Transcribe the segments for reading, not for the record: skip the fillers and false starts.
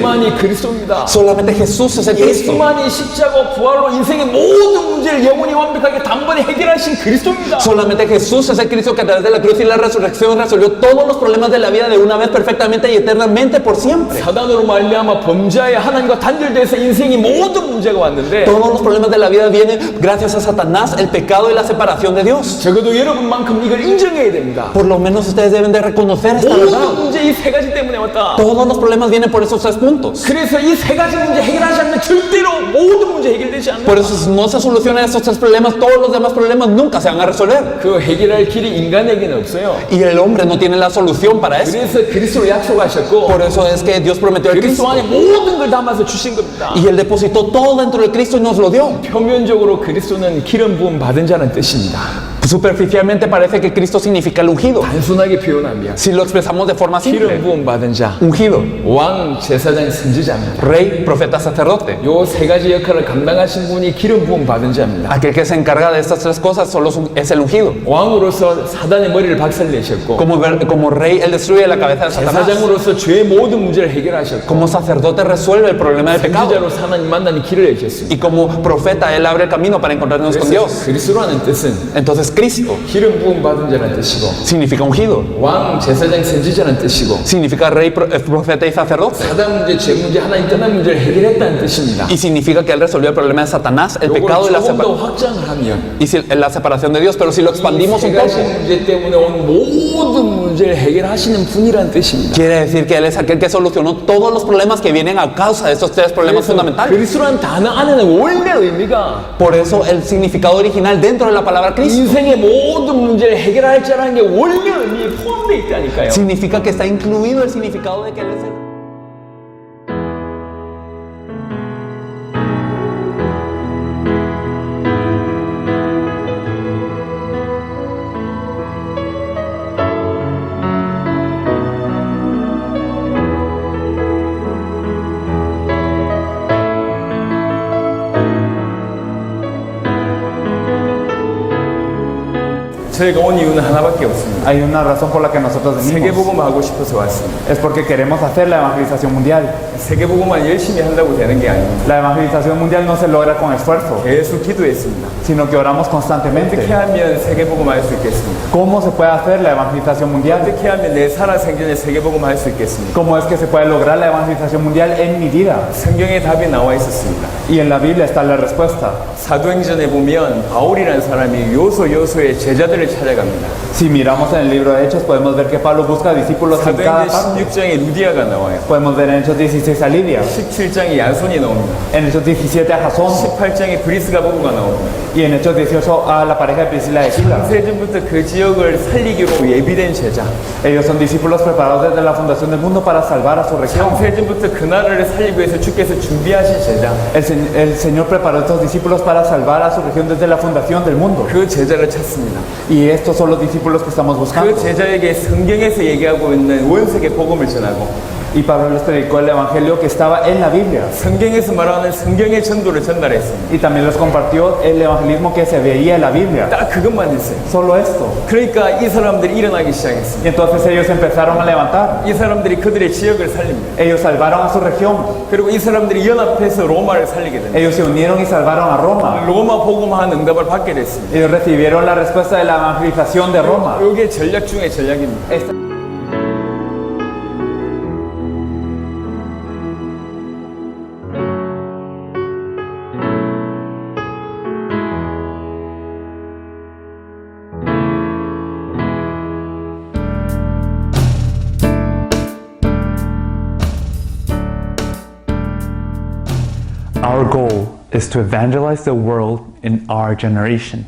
예수만이 그리스도입니다. Solamente Jesús es el Cristo. 예수만이 십자가 부활로 인생의 모든 문제를 영원히 완벽하게 단번에 해결하신 그리스도입니다. Solamente Jesús es el Cristo que a través de la cruz y la resurrección resolvió todos los problemas de la vida de una vez perfectamente y eternamente por siempre. 사단으로 말미암아 범죄하여 하나님과 단절돼서 인생의 모든 문제가 왔는데 Todos los problemas de la vida vienen gracias a Satanás, el pecado y la separación de Dios. 적어도 여러분만큼 이걸 인정해야 됩니다. Por lo menos ustedes deben de reconocer esta 모든 verdad. 문제 이 세 가지 때문에 왔다. Todos los problemas vienen por esos tres puntos. 그래서 이 세 가지 문제 해결하지 않으면 절대로 모든 문제 해결되지 않는다. Por eso si no se solucionan estos tres problemas, todos los demás problemas nunca se van a resolver. 그 해결할 길이 인간에게는 없어요. Y el hombre no tiene la solución para eso. 그래서 그리스도로 약속하셨고 Por eso es que Dios prometió el 그리스도 Cristo. 안에 모든 걸 담아서 주신 겁니다. Y Él depositó todo dentro del Cristo y nos lo dio. 표면적으로 그리스도는 기름 부음 받은 자는 뜻입니다. Superficialmente parece que Cristo significa el ungido. 단순하게 표현하면 Si lo expresamos de forma 기름 simple, 부음 받은 자, ungido, 왕, 제사장, 선지자입니다. rey, profeta, sacerdote. 요 세 가지 역할을 감당하신 분이 기름 부음 받은 자입니다. Aquel que se encarga de estas tres cosas solo es el ungido. 왕으로서 사단의 머리를 박살내셨고 Como rey, Él destruye la cabeza de Satanás. 제사장으로서 죄의 모든 문제를 해결하셨고 Como sacerdote resuelve el problema del pecado. 선지자로 하나님 만나는 길을 해주셨습니다. Y como profeta, Él abre el camino para encontrarnos con Dios. 그리스도라는 뜻은 Entonces Cristo 기름 부음 받은 자라는 뜻이고 significa ungido. 왕, 제사장, 선지자라는 뜻이고 Significa rey, profeta y sacerdote. 사단 문제, 죄 문제, 하나님 떠난 문제를 해결했다는 뜻입니다. Y significa que Él resolvió el problema de Satanás, el 요걸 pecado y 조금 더 확장을 하면 la separación de Dios. Pero si lo expandimos 세 un 가지 poco, 문제 때문에 온 모든 문제를 해결하시는 분이라는 뜻입니다. quiere decir que Él es aquel que solucionó todos los problemas que vienen a causa de estos tres problemas fundamentales. 그리스도라는 단어 안에는 원래 의미가 Por eso el significado original dentro de la palabra Cristo 인생의 모든 문제를 해결할 자라는 게 원래 의미에 포함되어 있다니까요. significa que está incluido el significado de que Él es el... 저희가 온 이유는 하나밖에 없습니다. Hay una razón por la que nosotros venimos. 세계복음 하고 싶어서 왔습니다. Es porque queremos hacer la evangelización mundial. 세계복음만 열심히 한다고 되는 게 아닙니다. La evangelización mundial no se logra con esfuerzo, 계속 기도했습니다. sino que oramos constantemente. 어떻게 하면 세계복음 할 수 있겠습니까? ¿Cómo se puede hacer la evangelización mundial? 어떻게 하면 내 살아생전에 세계복음 할 수 있겠습니까? ¿Cómo es que se puede lograr la evangelización mundial en mi vida? 성경에 답이 나와 있었습니다. Y en la Biblia está la respuesta. 사도행전에 보면 바울이라는 사람이 요소의 제자들을 찾아갑니다. Si miramos en el libro de Hechos, podemos ver que Pablo busca discípulos en cada 사도행전 parte. 16장에 루디아가 나와요. Podemos ver en Hechos 16 a Lidia, 17장에 야손이 나옵니다. en Hechos 17 a Jasón 18장에 브리스가 부부가 나옵니다. y en Hechos 18 a la pareja de Priscila y Aquila. 세전부터 그 지역을 살리기로 예비된 제자. Ellos son discípulos preparados desde la fundación del mundo para salvar a su región. 세전부터 그 나라를 살리기 위해서 주께서 준비하신 제자. El Señor preparó a estos discípulos para salvar a su región desde la fundación del mundo. 그 제자를 찾습니다. Y estos son los discípulos que estamos buscando. 그 제자에게 성경에서 얘기하고 있는 원색의 복음을 전하고 Y Pablo les predicó el evangelio que estaba en la Biblia. 성경에서 말하는 성경의 전도를 전달했습니다. Y también les compartió el evangelismo que se veía en la Biblia. 딱 그것만 했어요. Solo esto. 그러니까 이 사람들이 일어나기 시작했습니다. Y entonces ellos empezaron a levantar. 이 사람들이 그들의 지역을 살립니다. Ellos salvaron a su región. 그리고 이 사람들이 연합해서 로마를 살리게 됩니다. Ellos se unieron y salvaron a Roma. 로마 복음한 응답을 받게 됐습니다. Ellos recibieron la respuesta de la evangelización de Roma. 이게 전략 중에 전략입니다. Our goal is to evangelize the world in our generation.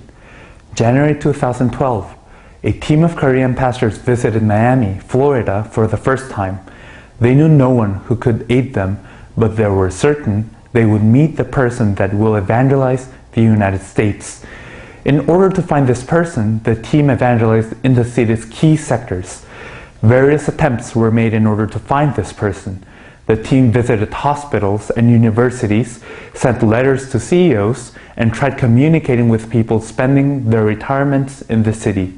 January 2012, a team of Korean pastors visited Miami, Florida for the first time. They knew no one who could aid them, but they were certain they would meet the person that will evangelize the United States. In order to find this person, the team evangelized in the city's key sectors. Various attempts were made in order to find this person. The team visited hospitals and universities, sent letters to CEOs, and tried communicating with people spending their retirements in the city.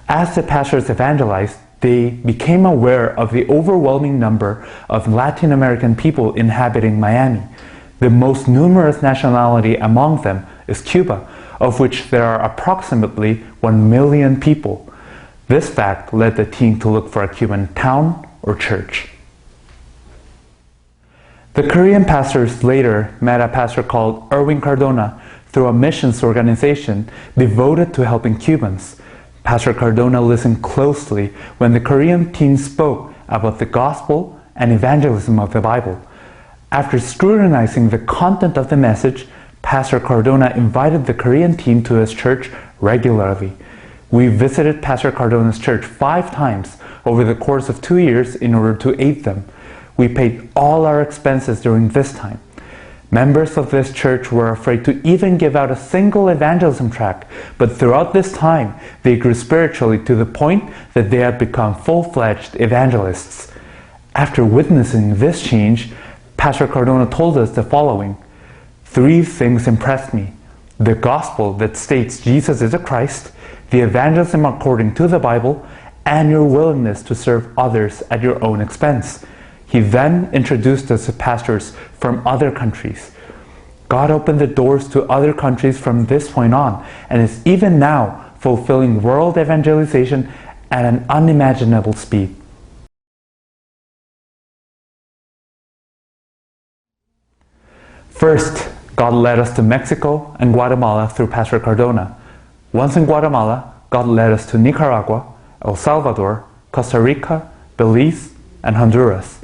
As the pastors evangelized, they became aware of the overwhelming number of Latin American people inhabiting Miami. The most numerous nationality among them is Cuba, of which there are approximately 1 million people. This fact led the team to look for a Cuban town or church. The Korean pastors later met a pastor called Erwin Cardona through a missions organization devoted to helping Cubans. Pastor Cardona listened closely when the Korean team spoke about the gospel and evangelism of the Bible. After scrutinizing the content of the message, Pastor Cardona invited the Korean team to his church regularly. We visited Pastor Cardona's church 5 times over the course of 2 years in order to aid them. We paid all our expenses during this time. Members of this church were afraid to even give out a single evangelism tract, but throughout this time, they grew spiritually to the point that they had become full-fledged evangelists. After witnessing this change, Pastor Cardona told us the following: 3 things impressed me: the gospel that states Jesus is the Christ, the evangelism according to the Bible, and your willingness to serve others at your own expense. He then introduced us to pastors from other countries. God opened the doors to other countries from this point on, and is even now fulfilling world evangelization at an unimaginable speed. First, God led us to Mexico and Guatemala through Pastor Cardona. Once in Guatemala, God led us to Nicaragua, El Salvador, Costa Rica, Belize, and Honduras.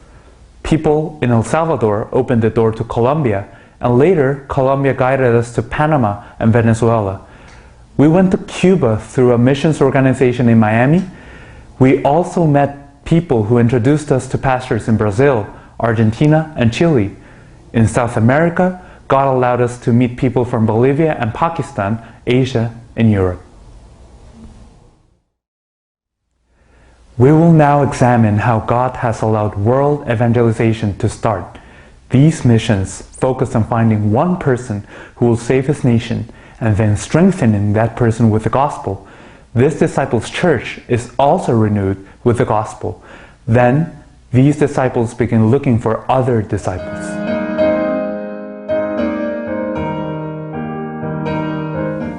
People in El Salvador opened the door to Colombia, and later Colombia guided us to Panama and Venezuela. We went to Cuba through a missions organization in Miami. We also met people who introduced us to pastors in Brazil, Argentina, and Chile. In South America, God allowed us to meet people from Bolivia and Pakistan, Asia, and Europe. We will now examine how God has allowed world evangelization to start. These missions focus on finding one person who will save his nation and then strengthening that person with the gospel. This disciples' church is also renewed with the gospel. Then, these disciples begin looking for other disciples.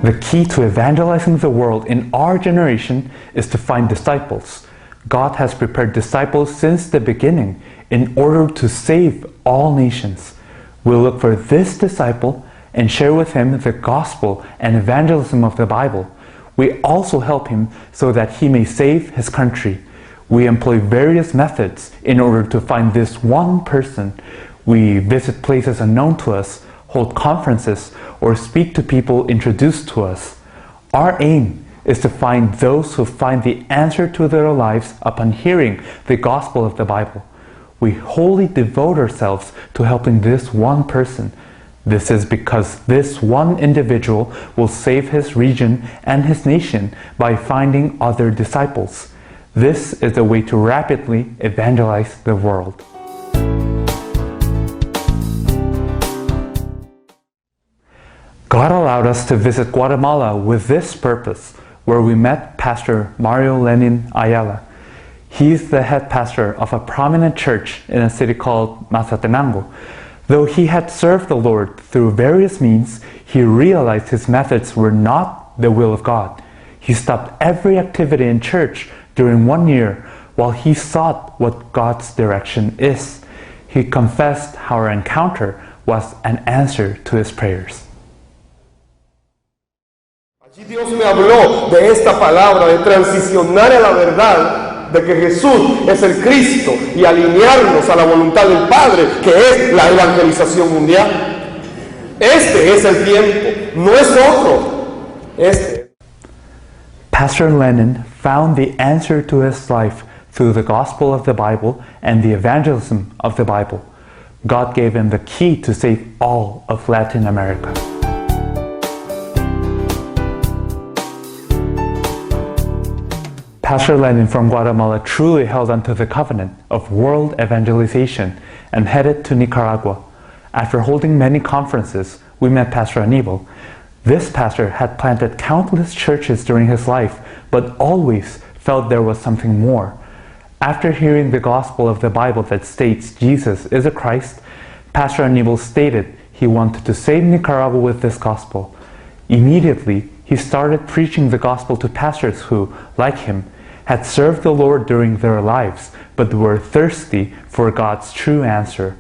The key to evangelizing the world in our generation is to find disciples. God has prepared disciples since the beginning in order to save all nations. We'll look for this disciple and share with him the gospel and evangelism of the Bible. We also help him so that he may save his country. We employ various methods in order to find this one person. We visit places unknown to us, hold conferences, or speak to people introduced to us. Our aim is to find those who find the answer to their lives upon hearing the gospel of the Bible. We wholly devote ourselves to helping this one person. This is because this one individual will save his region and his nation by finding other disciples. This is the way to rapidly evangelize the world. God allowed us to visit Guatemala with this purpose, where we met Pastor Mario Lenin Ayala. He's the head pastor of a prominent church in a city called Mazatenango. Though he had served the Lord through various means, he realized his methods were not the will of God. He stopped every activity in church during 1 year while he sought what God's direction is. He confessed how our encounter was an answer to his prayers. Allí Dios me habló de esta palabra, de transicionar a la verdad de que Jesús es el Cristo y alinearnos a la voluntad del Padre, que es la evangelización mundial. Este es el tiempo, no es otro. Pastor Lenin found the answer to his life through the gospel of the Bible and the evangelism of the Bible. God gave him the key to save all of Latin America. Pastor Lenin from Guatemala truly held onto the covenant of world evangelization and headed to Nicaragua. After holding many conferences, we met Pastor Aníbal. This pastor had planted countless churches during his life, but always felt there was something more. After hearing the gospel of the Bible that states Jesus is a Christ, Pastor Aníbal stated he wanted to save Nicaragua with this gospel. Immediately, he started preaching the gospel to pastors who, like him, had served the Lord during their lives, but were thirsty for God's true answer.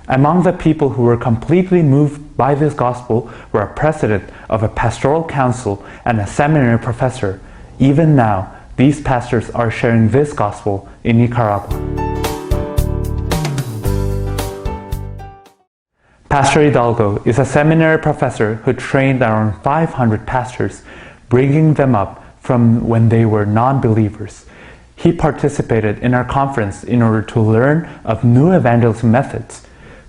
Among the people who were completely moved by this gospel were a president of a pastoral council and a seminary professor. Even now, these pastors are sharing this gospel in Nicaragua. Pastor Hidalgo is a seminary professor who trained around 500 pastors, bringing them up from when they were non-believers. He participated in our conference in order to learn of new evangelism methods.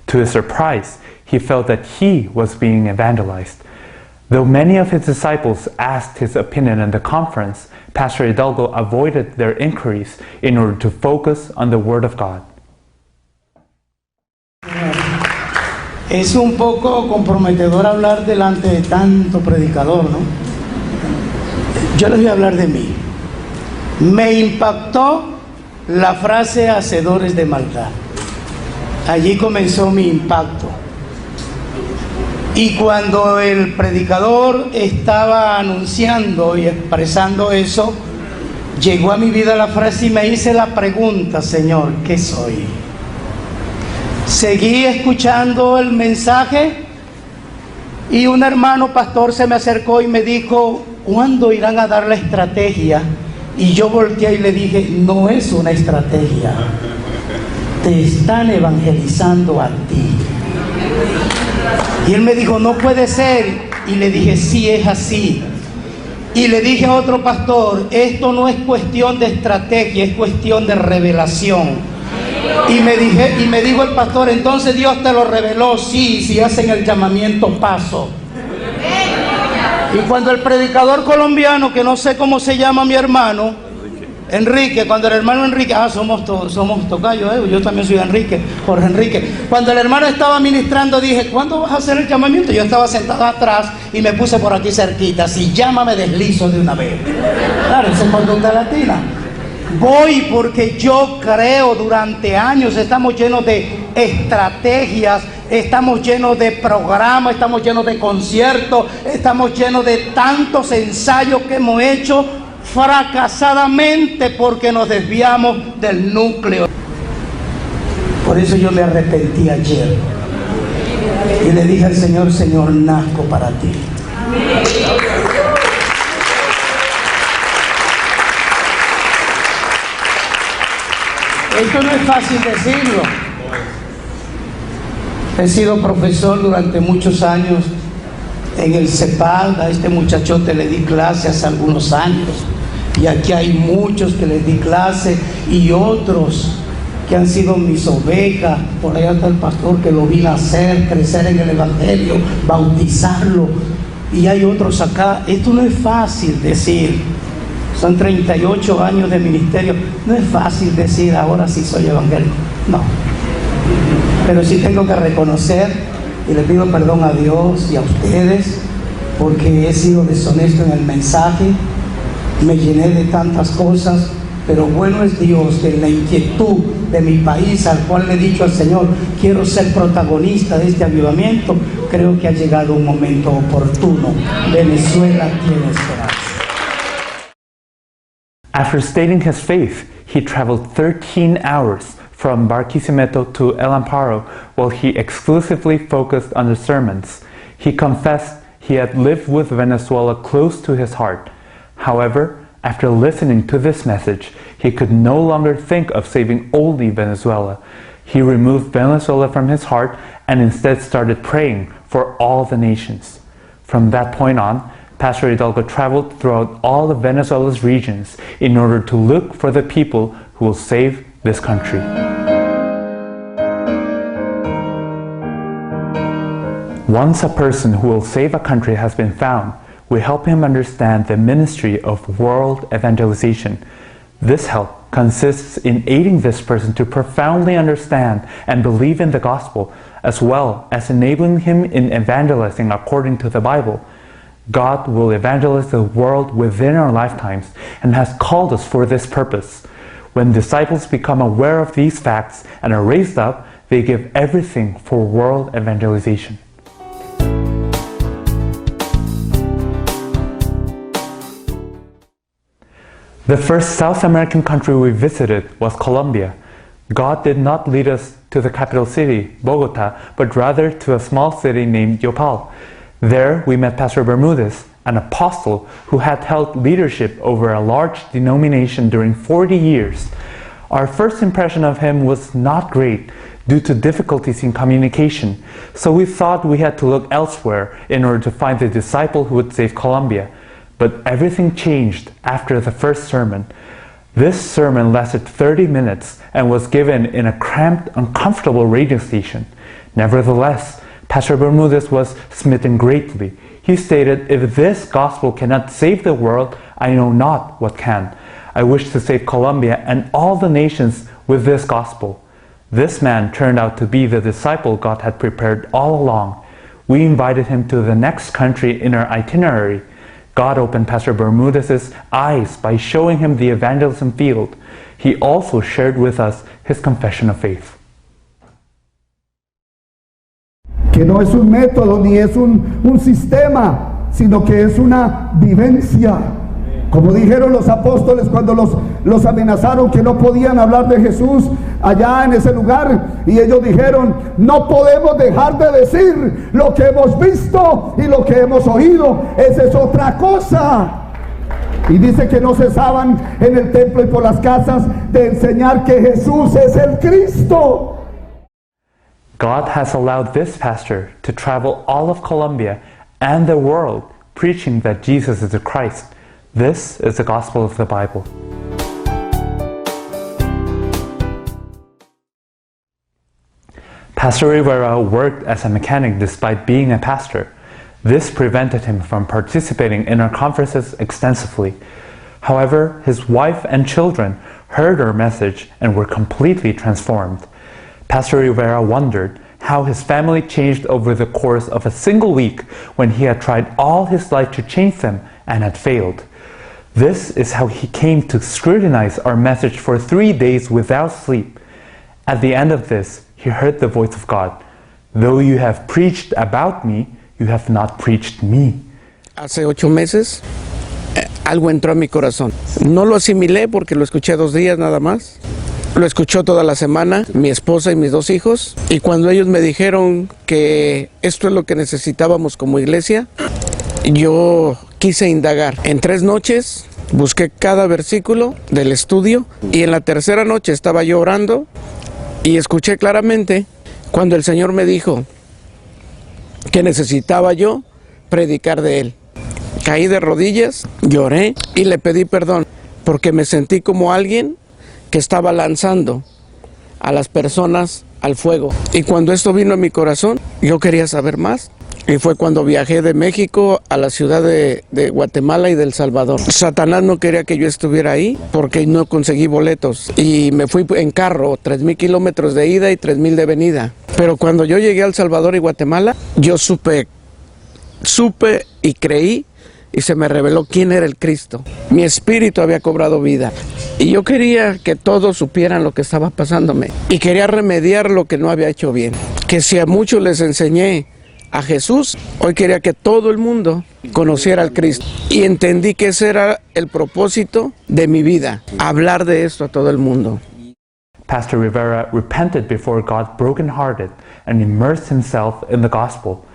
To his surprise, he felt that he was being evangelized. Though many of his disciples asked his opinion in the conference, Pastor Hidalgo avoided their inquiries in order to focus on the Word of God. Es un poco comprometedor hablar delante de tanto predicador, ¿no? Yo les voy a hablar de mí. Me impactó la frase hacedores de maldad. Allí comenzó mi impacto. Y cuando el predicador estaba anunciando y expresando eso, llegó a mi vida la frase y me hice la pregunta: Señor, ¿qué soy? Seguí escuchando el mensaje y un hermano pastor se me acercó y me dijo: ¿cuándo irán a dar la estrategia? Y yo volteé y le dije: no es una estrategia, te están evangelizando a ti. Y él me dijo: no puede ser. Y le dije: sí, es así. Y le dije a otro pastor: esto no es cuestión de estrategia, es cuestión de revelación. Y me dijo el pastor: entonces Dios te lo reveló. Sí, si hacen el llamamiento, paso. Y cuando el predicador colombiano, que no sé cómo se llama mi hermano, Enrique, cuando el hermano Enrique, somos tocayos, yo también soy Enrique, Jorge Enrique. Cuando el hermano estaba ministrando, dije: ¿cuándo vas a hacer el llamamiento? Yo estaba sentado atrás y me puse por aquí cerquita. Si llama, me deslizo de una vez. Claro, esa es conducta latina. Voy porque yo creo, durante años estamos llenos de estrategias, estamos llenos de programas, estamos llenos de conciertos, estamos llenos de tantos ensayos que hemos hecho fracasadamente porque nos desviamos del núcleo. Por eso yo me arrepentí ayer y le dije al Señor: Señor, nazco para ti. Esto no es fácil decirlo. He sido profesor durante muchos años en el CEPAL. A este muchachote le di clase hace algunos años. Y aquí hay muchos que les di clase y otros que han sido mis ovejas. Por allá está el pastor que lo vi nacer, crecer en el Evangelio, bautizarlo. Y hay otros acá. Esto no es fácil decir. Son 38 años de ministerio. No es fácil decir: ahora sí soy evangélico. No. Pero sí tengo que reconocer, y le pido perdón a Dios y a ustedes, porque he sido deshonesto en el mensaje. Me llené de tantas cosas, pero bueno es Dios que en la inquietud de mi país, al cual le he dicho al Señor: quiero ser protagonista de este avivamiento, creo que ha llegado un momento oportuno. Venezuela tiene esperanza. After stating his faith, he traveled 13 hours from Barquisimeto to El Amparo while he exclusively focused on the sermons. He confessed he had lived with Venezuela close to his heart. However, after listening to this message, he could no longer think of saving only Venezuela. He removed Venezuela from his heart and instead started praying for all the nations. From that point on, Pastor Hidalgo traveled throughout all of Venezuela's regions in order to look for the people who will save this country. Once a person who will save a country has been found, we help him understand the ministry of world evangelization. This help consists in aiding this person to profoundly understand and believe in the gospel, as well as enabling him in evangelizing according to the Bible. God will evangelize the world within our lifetimes and has called us for this purpose. When disciples become aware of these facts and are raised up, they give everything for world evangelization. The first South American country we visited was Colombia. God did not lead us to the capital city, Bogota, but rather to a small city named Yopal. There we met Pastor Bermudez, an apostle who had held leadership over a large denomination during 40 years. Our first impression of him was not great due to difficulties in communication, so we thought we had to look elsewhere in order to find the disciple who would save Colombia. But everything changed after the first sermon. This sermon lasted 30 minutes and was given in a cramped, uncomfortable radio station. Nevertheless, Pastor Bermudez was smitten greatly. He stated, "If this gospel cannot save the world, I know not what can. I wish to save Colombia and all the nations with this gospel." This man turned out to be the disciple God had prepared all along. We invited him to the next country in our itinerary. God opened Pastor Bermudez's eyes by showing him the evangelism field. He also shared with us his confession of faith. Que no es un método ni es un sistema, sino que es una vivencia. Como dijeron los apóstoles cuando los amenazaron que no podían hablar de Jesús allá en ese lugar, y ellos dijeron, no podemos dejar de decir lo que hemos visto y lo que hemos oído, esa es otra cosa. Y dice que no cesaban en el templo y por las casas de enseñar que Jesús es el Cristo. God has allowed this pastor to travel all of Colombia and the world preaching that Jesus is the Christ. This is the gospel of the Bible. Pastor Rivera worked as a mechanic despite being a pastor. This prevented him from participating in our conferences extensively. However, his wife and children heard our message and were completely transformed. Pastor Rivera wondered how his family changed over the course of a single week when he had tried all his life to change them and had failed. This is how he came to scrutinize our message for 3 days without sleep. At the end of this, he heard the voice of God. Though you have preached about me, you have not preached me. Hace 8 meses, algo entró a mi corazón. No lo asimilé porque lo escuché 2 días nada más. Lo escuchó toda la semana, mi esposa y mis 2 hijos. Y cuando ellos me dijeron que esto es lo que necesitábamos como iglesia, yo quise indagar. En 3 noches busqué cada versículo del estudio y en la tercera noche estaba yo orando y escuché claramente cuando el Señor me dijo que necesitaba yo predicar de Él. Caí de rodillas, lloré y le pedí perdón porque me sentí como alguien que estaba lanzando a las personas al fuego. Y cuando esto vino a mi corazón, yo quería saber más. Y fue cuando viajé de México a la ciudad de Guatemala y de El Salvador. Satanás no quería que yo estuviera ahí porque no conseguí boletos. Y me fui en carro, 3,000 kilómetros de ida y 3,000 de venida. Pero cuando yo llegué a El Salvador y Guatemala, yo supe y creí y se me reveló quién era el Cristo. Mi espíritu había cobrado vida. Y yo quería que todos supieran lo que estaba pasándome. Y quería remediar lo que no había hecho bien. Que si a muchos les enseñé a Jesús, hoy quería que todo el mundo conociera al Cristo. Y entendí que ese era el propósito de mi vida, hablar de esto a todo el mundo. Pastor Rivera repented before God brokenhearted and immersed himself in the gospel.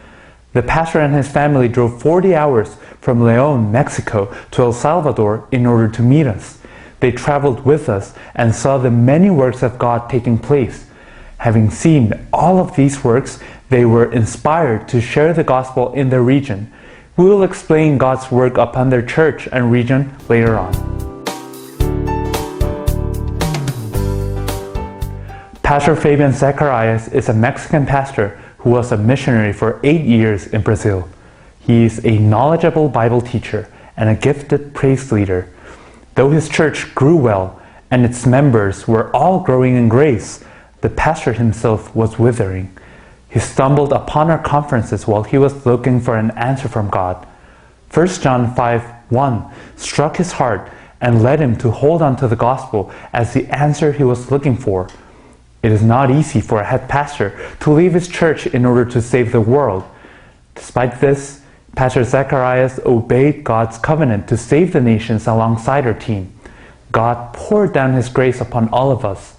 The pastor and his family drove 40 hours from León, Mexico to El Salvador in order to meet us. They traveled with us and saw the many works of God taking place. Having seen all of these works, they were inspired to share the gospel in their region. We will explain God's work upon their church and region later on. Pastor Fabian Zacharias is a Mexican pastor who was a missionary for 8 years in Brazil. He is a knowledgeable Bible teacher and a gifted praise leader. Though his church grew well and its members were all growing in grace, the pastor himself was withering. He stumbled upon our conferences while he was looking for an answer from God. 1 John 5:1 struck his heart and led him to hold on to the gospel as the answer he was looking for. It is not easy for a head pastor to leave his church in order to save the world. Despite this, Pastor Zacharias obeyed God's covenant to save the nations alongside our team. God poured down His grace upon all of us.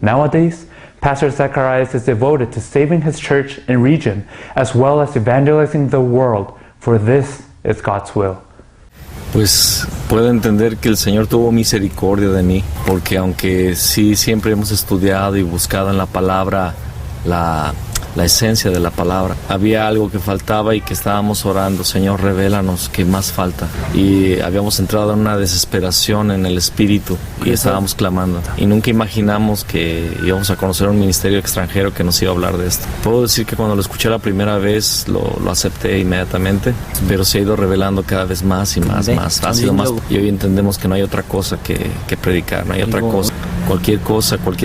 Nowadays, Pastor Zacharias is devoted to saving his church and region, as well as evangelizing the world, for this is God's will. Pues puedo entender que el Señor tuvo misericordia de mí, porque aunque sí siempre hemos estudiado y buscado en la palabra la esencia de la palabra, había algo que faltaba y que estábamos orando: Señor, revélanos qué más falta. Y habíamos entrado en una desesperación en el espíritu y estábamos clamando, y nunca imaginamos que íbamos a conocer un ministerio extranjero que nos iba a hablar de esto. Puedo decir que cuando lo escuché la primera vez lo acepté inmediatamente, pero se ha ido revelando cada vez más y más, ha sido más, y hoy entendemos que no hay otra cosa que predicar, no hay otra cosa. Cualquier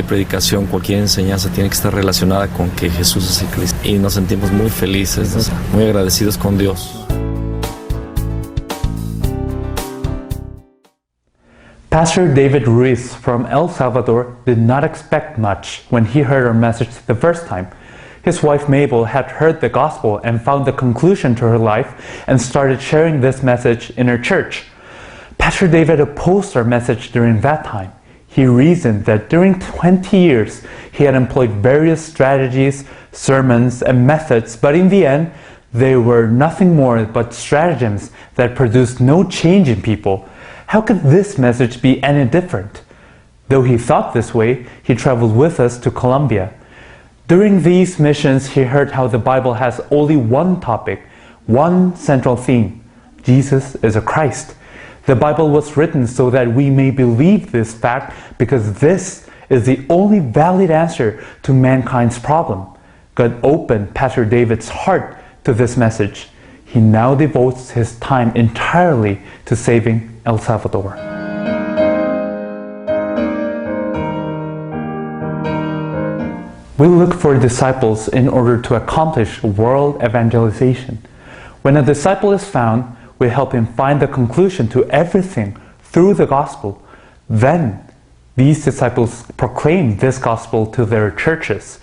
predicación, cualquier enseñanza tiene que estar relacionada con que Jesús es el Cristo. Y nos sentimos muy felices, muy agradecidos con Dios. Pastor David Ruiz from El Salvador did not expect much when he heard our message the first time. His wife Mabel had heard the gospel and found the conclusion to her life and started sharing this message in her church. Pastor David opposed our message during that time. He reasoned that during 20 years he had employed various strategies, sermons, and methods, but in the end, they were nothing more but stratagems that produced no change in people. How could this message be any different? Though he thought this way, he traveled with us to Colombia. During these missions, he heard how the Bible has only one topic, one central theme: Jesus is a Christ. The Bible was written so that we may believe this fact, because this is the only valid answer to mankind's problem. God opened Pastor David's heart to this message. He now devotes his time entirely to saving El Salvador. We look for disciples in order to accomplish world evangelization. When a disciple is found, we help him find the conclusion to everything through the gospel. Then, these disciples proclaim this gospel to their churches.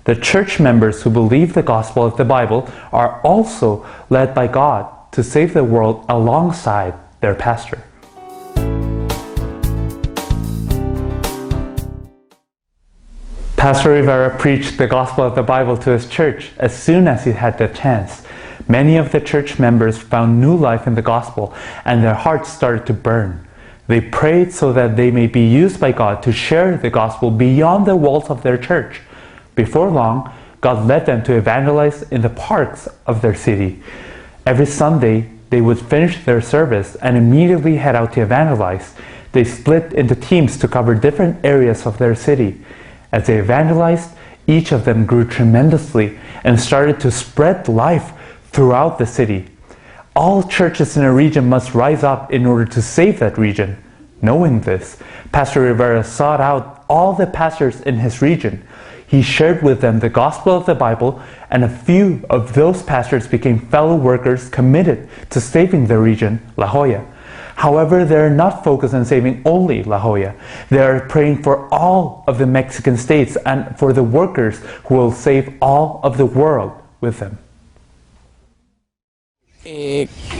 The church members who believe the gospel of the Bible are also led by God to save the world alongside their pastor. Pastor Rivera preached the gospel of the Bible to his church as soon as he had the chance. Many of the church members found new life in the gospel, and their hearts started to burn. They prayed so that they may be used by God to share the gospel beyond the walls of their church. Before long, God led them to evangelize in the parks of their city. Every Sunday, they would finish their service and immediately head out to evangelize. They split into teams to cover different areas of their city. As they evangelized, each of them grew tremendously and started to spread life throughout the city. All churches in a region must rise up in order to save that region. Knowing this, Pastor Rivera sought out all the pastors in his region. He shared with them the gospel of the Bible, and a few of those pastors became fellow workers committed to saving the region, La Joya. However, they are not focused on saving only La Joya. They are praying for all of the Mexican states and for the workers who will save all of the world with them.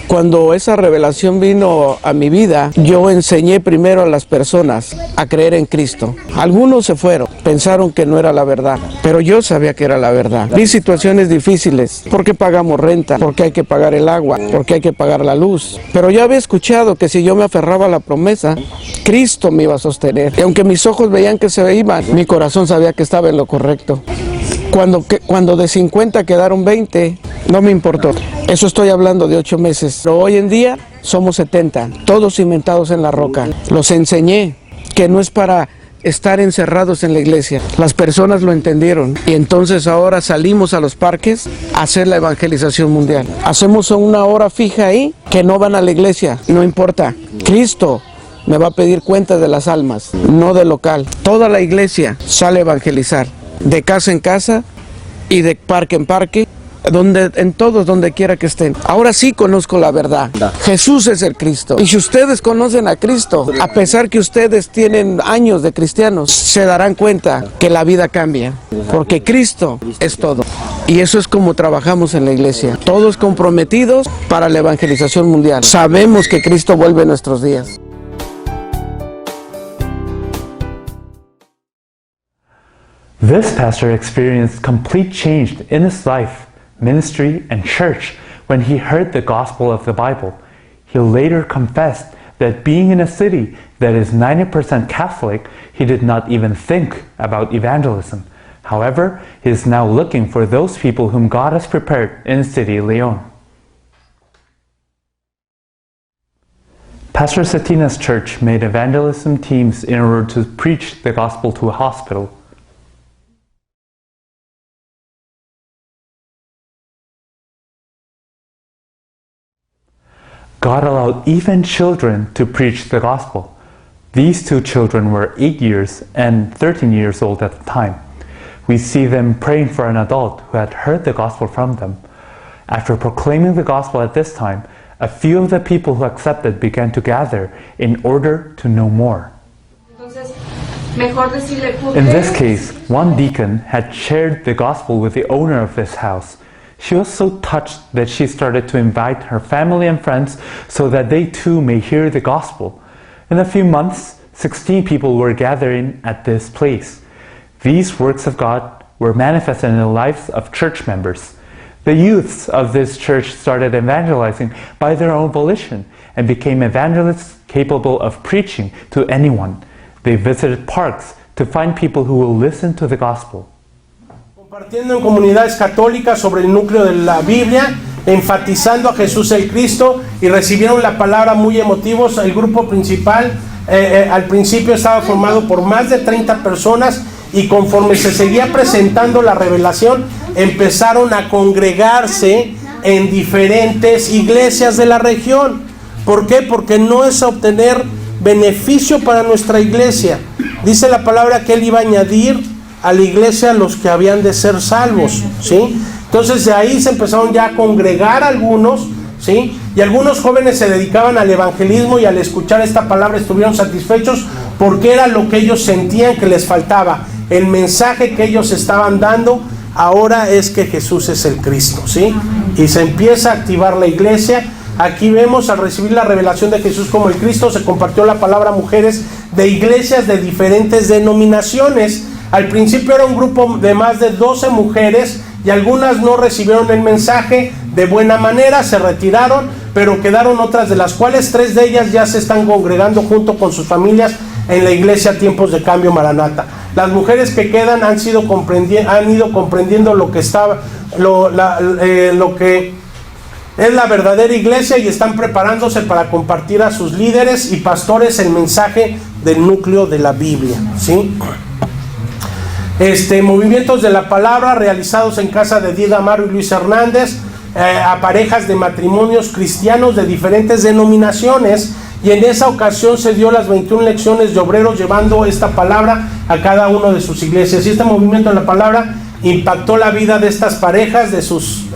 Cuando esa revelación vino a mi vida, yo enseñé primero a las personas a creer en Cristo. Algunos se fueron, pensaron que no era la verdad, pero yo sabía que era la verdad. Vi situaciones difíciles, porque pagamos renta, porque hay que pagar el agua, porque hay que pagar la luz. Pero yo había escuchado que si yo me aferraba a la promesa, Cristo me iba a sostener. Y aunque mis ojos veían que se iban, mi corazón sabía que estaba en lo correcto. Cuando de 50 quedaron 20, no me importó. Eso estoy hablando de 8 meses. Pero hoy en día somos 70, todos cimentados en la roca. Los enseñé que no es para estar encerrados en la iglesia. Las personas lo entendieron y entonces ahora salimos a los parques a hacer la evangelización mundial. Hacemos una hora fija ahí que no van a la iglesia, no importa. Cristo me va a pedir cuenta de las almas, no de local. Toda la iglesia sale a evangelizar, de casa en casa y de parque en parque, en todos, donde quiera que estén. Ahora sí conozco la verdad. Jesús es el Cristo. Y si ustedes conocen a Cristo, a pesar que ustedes tienen años de cristianos, se darán cuenta que la vida cambia, porque Cristo es todo. Y eso es como trabajamos en la iglesia, todos comprometidos para la evangelización mundial. Sabemos que Cristo vuelve en nuestros días. This pastor experienced complete change in his life, ministry, and church when he heard the gospel of the Bible. He later confessed that being in a city that is 90% Catholic, he did not even think about evangelism. However, he is now looking for those people whom God has prepared in the city of Leon. Pastor Satina's church made evangelism teams in order to preach the gospel to a hospital. God allowed even children to preach the gospel. These two children were 8 years and 13 years old at the time. We see them praying for an adult who had heard the gospel from them. After proclaiming the gospel at this time, a few of the people who accepted began to gather in order to know more. In this case, one deacon had shared the gospel with the owner of this house. She was so touched that she started to invite her family and friends so that they too may hear the gospel. In a few months, 16 people were gathering at this place. These works of God were manifested in the lives of church members. The youths of this church started evangelizing by their own volition and became evangelists capable of preaching to anyone. They visited parks to find people who will listen to the gospel. Compartiendo en comunidades católicas sobre el núcleo de la Biblia, enfatizando a Jesús el Cristo, y recibieron la palabra muy emotivos. El grupo principal al principio estaba formado por más de 30 personas, y conforme se seguía presentando la revelación, empezaron a congregarse en diferentes iglesias de la región. ¿Por qué? Porque no es obtener beneficio para nuestra iglesia. Dice la palabra que Él iba a añadir a la iglesia los que habían de ser salvos, ¿sí? Entonces de ahí se empezaron ya a congregar algunos, ¿sí? Y algunos jóvenes se dedicaban al evangelismo, y al escuchar esta palabra estuvieron satisfechos porque era lo que ellos sentían que les faltaba. El mensaje que ellos estaban dando ahora es que Jesús es el Cristo, ¿sí? Y se empieza a activar la iglesia. Aquí vemos, al recibir la revelación de Jesús como el Cristo, se compartió la palabra a mujeres de iglesias de diferentes denominaciones. Al principio era un grupo de más de 12 mujeres, y algunas no recibieron el mensaje de buena manera, se retiraron, pero quedaron otras, de las cuales 3 de ellas ya se están congregando junto con sus familias en la iglesia Tiempos de Cambio Maranata. Las mujeres que quedan han ido comprendiendo lo que es la verdadera iglesia, y están preparándose para compartir a sus líderes y pastores el mensaje del núcleo de la Biblia, ¿sí? Movimientos de la palabra realizados en casa de Diego Amaro y Luis Hernández, a parejas de matrimonios cristianos de diferentes denominaciones, y en esa ocasión se dio las 21 lecciones de obreros, llevando esta palabra a cada uno de sus iglesias. Y este movimiento de la palabra impactó la vida de estas parejas, de sus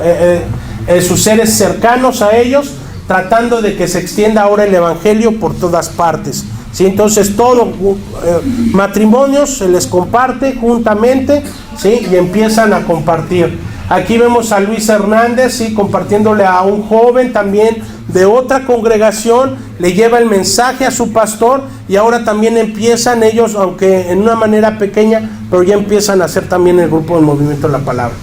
seres cercanos a ellos, tratando de que se extienda ahora el evangelio por todas partes, ¿sí? Entonces todos matrimonios se les comparte juntamente, ¿sí? Y empiezan a compartir. Aquí vemos a Luis Hernández, ¿sí? Compartiéndole a un joven también de otra congregación, le lleva el mensaje a su pastor, y ahora también empiezan ellos, aunque en una manera pequeña, pero ya empiezan a hacer también el grupo del movimiento de la palabra.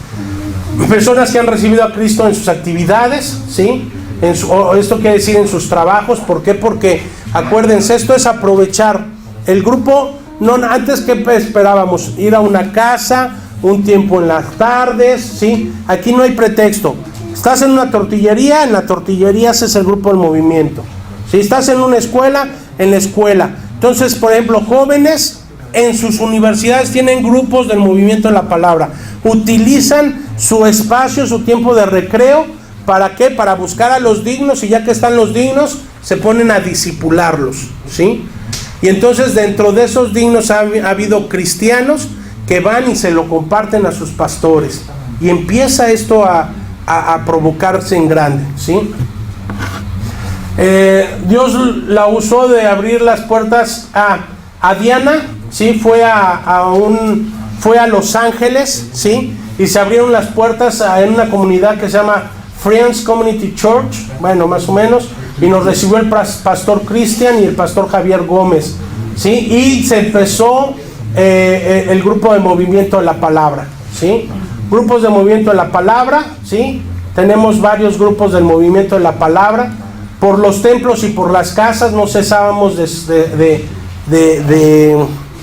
Personas que han recibido a Cristo en sus actividades, ¿sí? Esto quiere decir en sus trabajos. ¿Por qué? Porque acuérdense, esto es aprovechar el grupo. No, antes, que esperábamos ir a una casa un tiempo en las tardes, ¿sí? Aquí no hay pretexto. Estás en una tortillería, en la tortillería haces el grupo del movimiento. Si estás en una escuela, en la escuela. Entonces, por ejemplo, jóvenes en sus universidades tienen grupos del movimiento de la palabra. Utilizan su espacio, su tiempo de recreo. ¿Para qué? Para buscar a los dignos, y ya que están los dignos, se ponen a discipularlos, ¿sí? Y entonces dentro de esos dignos ha habido cristianos que van y se lo comparten a sus pastores. Y empieza esto a a provocarse en grande, ¿sí? Dios la usó de abrir las puertas a Diana, ¿sí? Fue a Los Ángeles, ¿sí? Y se abrieron las puertas en una comunidad que se llama Friends Community Church, bueno, más o menos, y nos recibió el pastor Cristian y el pastor Javier Gómez, ¿sí? Y se empezó el grupo de Movimiento de la Palabra, ¿sí? Grupos de Movimiento de la Palabra, ¿sí? Tenemos varios grupos del Movimiento de la Palabra. Por los templos y por las casas no cesábamos de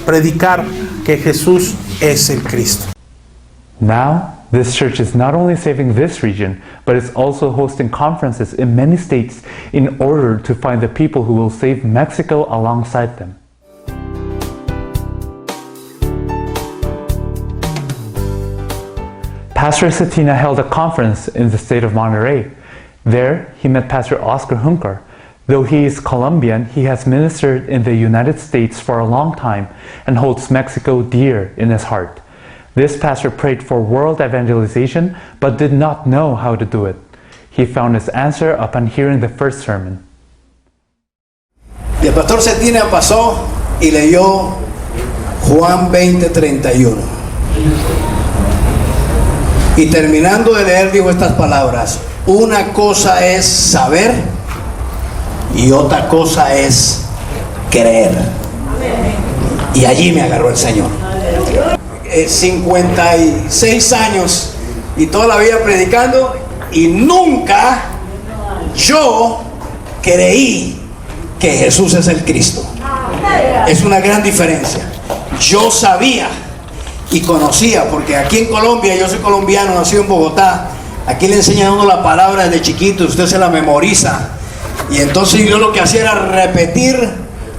predicar que Jesús es el Cristo. Now, this church is not only saving this region, but is also hosting conferences in many states in order to find the people who will save Mexico alongside them. Pastor Cetina held a conference in the state of Monterrey. There, he met Pastor Oscar Juncker. Though he is Colombian, he has ministered in the United States for a long time and holds Mexico dear in his heart. This pastor prayed for world evangelization, but did not know how to do it. He found his answer upon hearing the first sermon. El pastor Cetina pasó y leyó Juan 20:31. Y terminando de leer dijo estas palabras: una cosa es saber y otra cosa es creer. Y allí me agarró el Señor. 56 años y toda la vida predicando, y nunca yo creí que Jesús es el Cristo. Es una gran diferencia. Yo sabía y conocía, porque aquí en Colombia, yo soy colombiano, nacido en Bogotá, aquí le enseñan a uno la palabra desde chiquito, usted se la memoriza, y entonces yo lo que hacía era repetir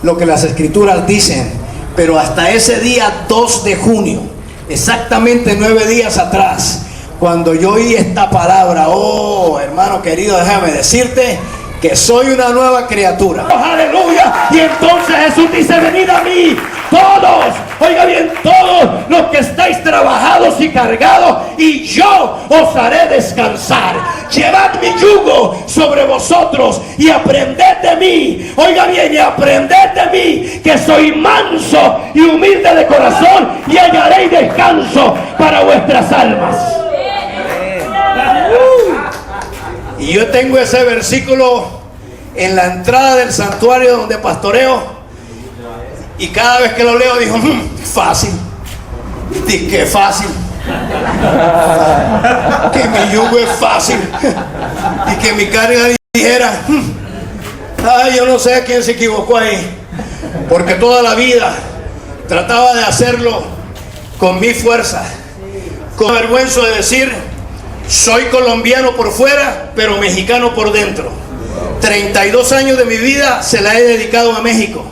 lo que las escrituras dicen. Pero hasta ese día 2 de junio, exactamente 9 días atrás, cuando yo oí esta palabra, oh hermano querido, déjame decirte que soy una nueva criatura. ¡Aleluya! Y entonces Jesús dice: venid a mí, todos, oiga bien, todos los que estáis trabajados y cargados, y yo os haré descansar. Llevad mi yugo sobre vosotros y aprended de mí, oiga bien, y aprended de mí, que soy manso y humilde de corazón, y hallaréis descanso para vuestras almas. Y yo tengo ese versículo en la entrada del santuario donde pastoreo, y cada vez que lo leo digo, fácil, que fácil, que mi yugo es fácil y que mi carga ligera. Ay, yo no sé quién se equivocó ahí, porque toda la vida trataba de hacerlo con mi fuerza, con vergüenza de decir: soy colombiano por fuera, pero mexicano por dentro. 32 años de mi vida se la he dedicado a México.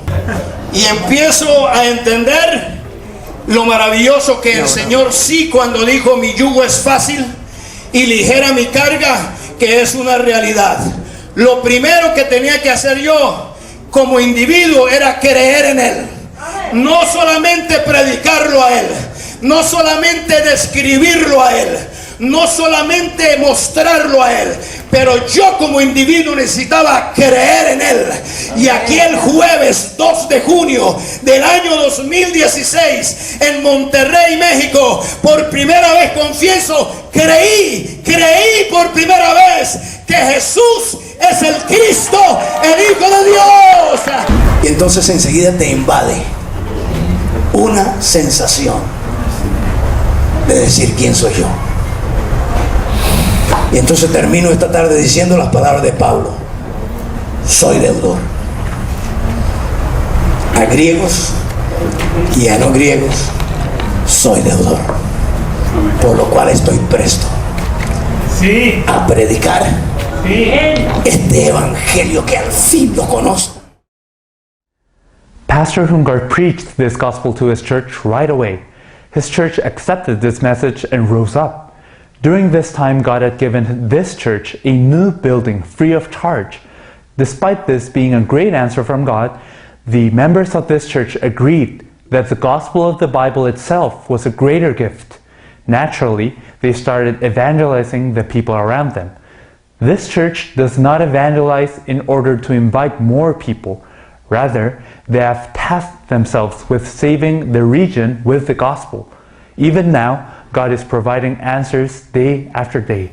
Y empiezo a entender lo maravilloso que el Señor sí, cuando dijo: mi yugo es fácil y ligera mi carga, que es una realidad. Lo primero que tenía que hacer yo como individuo era creer en Él. No solamente predicarlo a Él, no solamente describirlo a Él, no solamente mostrarlo a Él, pero yo como individuo necesitaba creer en Él. Y aquí el jueves 2 de junio del año 2016 en Monterrey, México, por primera vez confieso, creí por primera vez que Jesús es el Cristo, el Hijo de Dios. Y entonces enseguida te invade una sensación de decir: ¿quién soy yo? Y entonces termino esta tarde diciendo las palabras de Pablo: soy deudor a griegos y a no griegos, soy deudor, por lo cual estoy presto a predicar este evangelio que al fin lo conozco. Pastor Jungar preached this gospel to his church right away. His church accepted this message and rose up. During this time, God had given this church a new building free of charge. Despite this being a great answer from God, the members of this church agreed that the gospel of the Bible itself was a greater gift. Naturally, they started evangelizing the people around them. This church does not evangelize in order to invite more people. Rather, they have tasked themselves with saving the region with the gospel. Even now, God is providing answers day after day.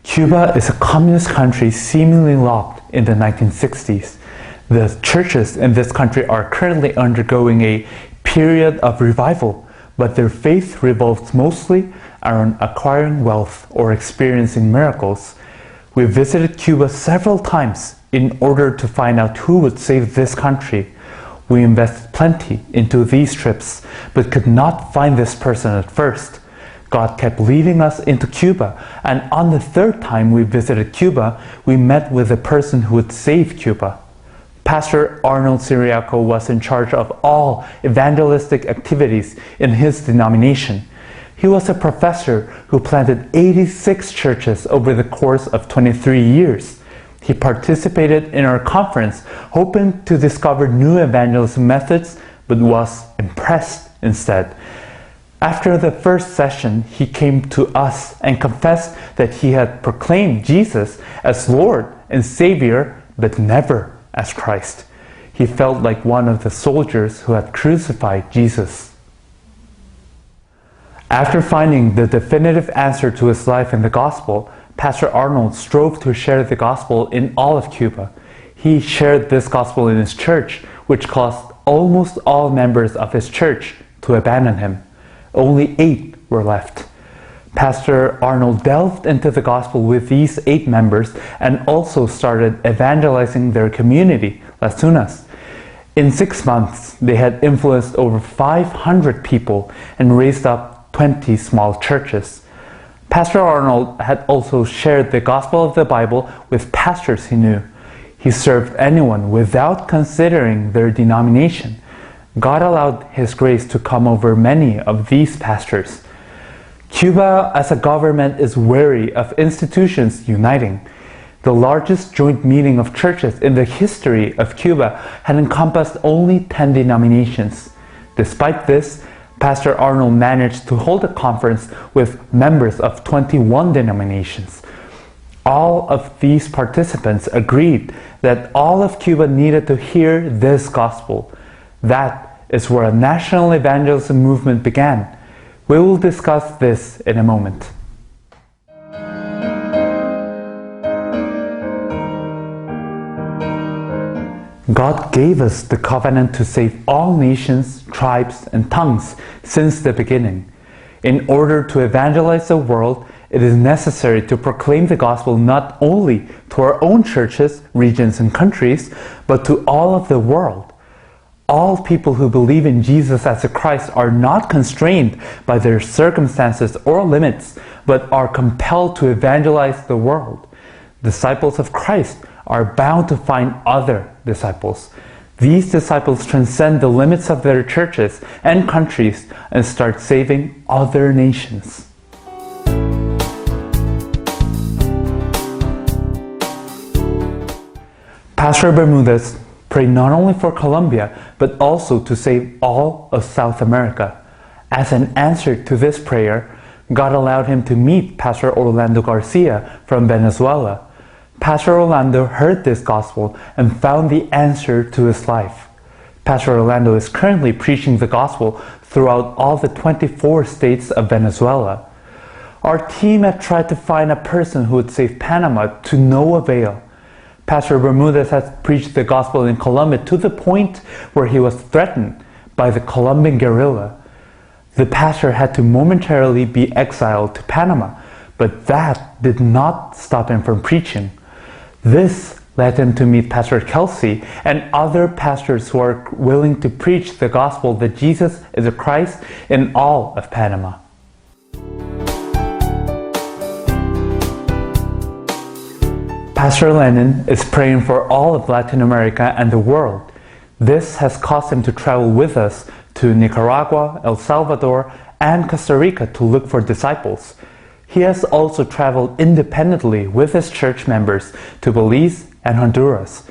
Cuba is a communist country seemingly locked in the 1960s. The churches in this country are currently undergoing a period of revival, but their faith revolves mostly around acquiring wealth or experiencing miracles. We visited Cuba several times in order to find out who would save this country. We invested plenty into these trips, but could not find this person at first. God kept leading us into Cuba, and on the third time we visited Cuba, we met with a person who would save Cuba. Pastor Arnold Syriaco was in charge of all evangelistic activities in his denomination. He was a professor who planted 86 churches over the course of 23 years. He participated in our conference, hoping to discover new evangelism methods, but was impressed instead. After the first session, he came to us and confessed that he had proclaimed Jesus as Lord and Savior, but never as Christ. He felt like one of the soldiers who had crucified Jesus. After finding the definitive answer to his life in the gospel, Pastor Arnold strove to share the gospel in all of Cuba. He shared this gospel in his church, which caused almost all members of his church to abandon him. Only 8 were left. Pastor Arnold delved into the gospel with these 8 members and also started evangelizing their community, Las Tunas. In 6 months, they had influenced over 500 people and raised up 20 small churches. Pastor Arnold had also shared the gospel of the Bible with pastors he knew. He served anyone without considering their denomination. God allowed His grace to come over many of these pastors. Cuba as a government is wary of institutions uniting. The largest joint meeting of churches in the history of Cuba had encompassed only 10 denominations. Despite this, Pastor Arnold managed to hold a conference with members of 21 denominations. All of these participants agreed that all of Cuba needed to hear this gospel. That is where a national evangelism movement began. We will discuss this in a moment. God gave us the covenant to save all nations, tribes, and tongues since the beginning. In order to evangelize the world, it is necessary to proclaim the gospel not only to our own churches, regions, and countries, but to all of the world. All people who believe in Jesus as a Christ are not constrained by their circumstances or limits, but are compelled to evangelize the world. Disciples of Christ are bound to find other disciples. These disciples transcend the limits of their churches and countries and start saving other nations. Pastor Bermudez prayed not only for Colombia, but also to save all of South America. As an answer to this prayer, God allowed him to meet Pastor Orlando Garcia from Venezuela. Pastor Orlando heard this gospel and found the answer to his life. Pastor Orlando is currently preaching the gospel throughout all the 24 states of Venezuela. Our team had tried to find a person who would save Panama to no avail. Pastor Bermudez has preached the gospel in Colombia to the point where he was threatened by the Colombian guerrilla. The pastor had to momentarily be exiled to Panama, but that did not stop him from preaching. This led him to meet Pastor Kelsey and other pastors who are willing to preach the gospel that Jesus is the Christ in all of Panama. Pastor Lennon is praying for all of Latin America and the world. This has caused him to travel with us to Nicaragua, El Salvador, and Costa Rica to look for disciples. He has also traveled independently with his church members to Belize and Honduras.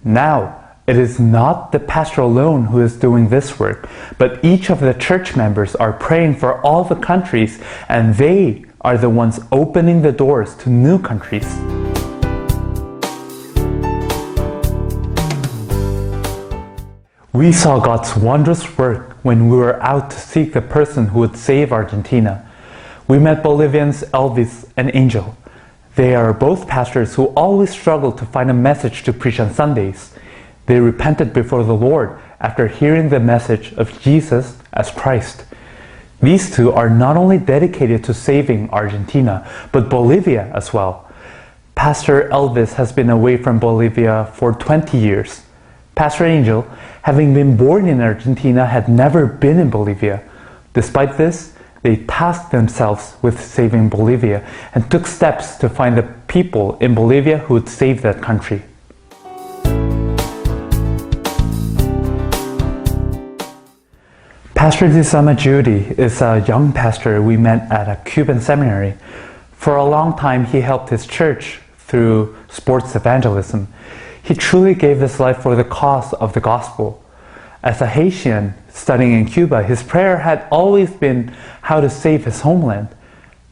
Now, It is not the pastor alone who is doing this work, but each of the church members are praying for all the countries, and they are the ones opening the doors to new countries. We saw God's wondrous work when we were out to seek the person who would save Argentina. We met Bolivians Elvis and Angel. They are both pastors who always struggle to find a message to preach on Sundays. They repented before the Lord after hearing the message of Jesus as Christ. These two are not only dedicated to saving Argentina, but Bolivia as well. Pastor Elvis has been away from Bolivia for 20 years. Pastor Angel, having been born in Argentina, had never been in Bolivia. Despite this, they tasked themselves with saving Bolivia and took steps to find the people in Bolivia who would save that country. Pastor Dizama Judy is a young pastor we met at a Cuban seminary. For a long time, he helped his church through sports evangelism. He truly gave his life for the cause of the gospel. As a Haitian studying in Cuba, his prayer had always been how to save his homeland.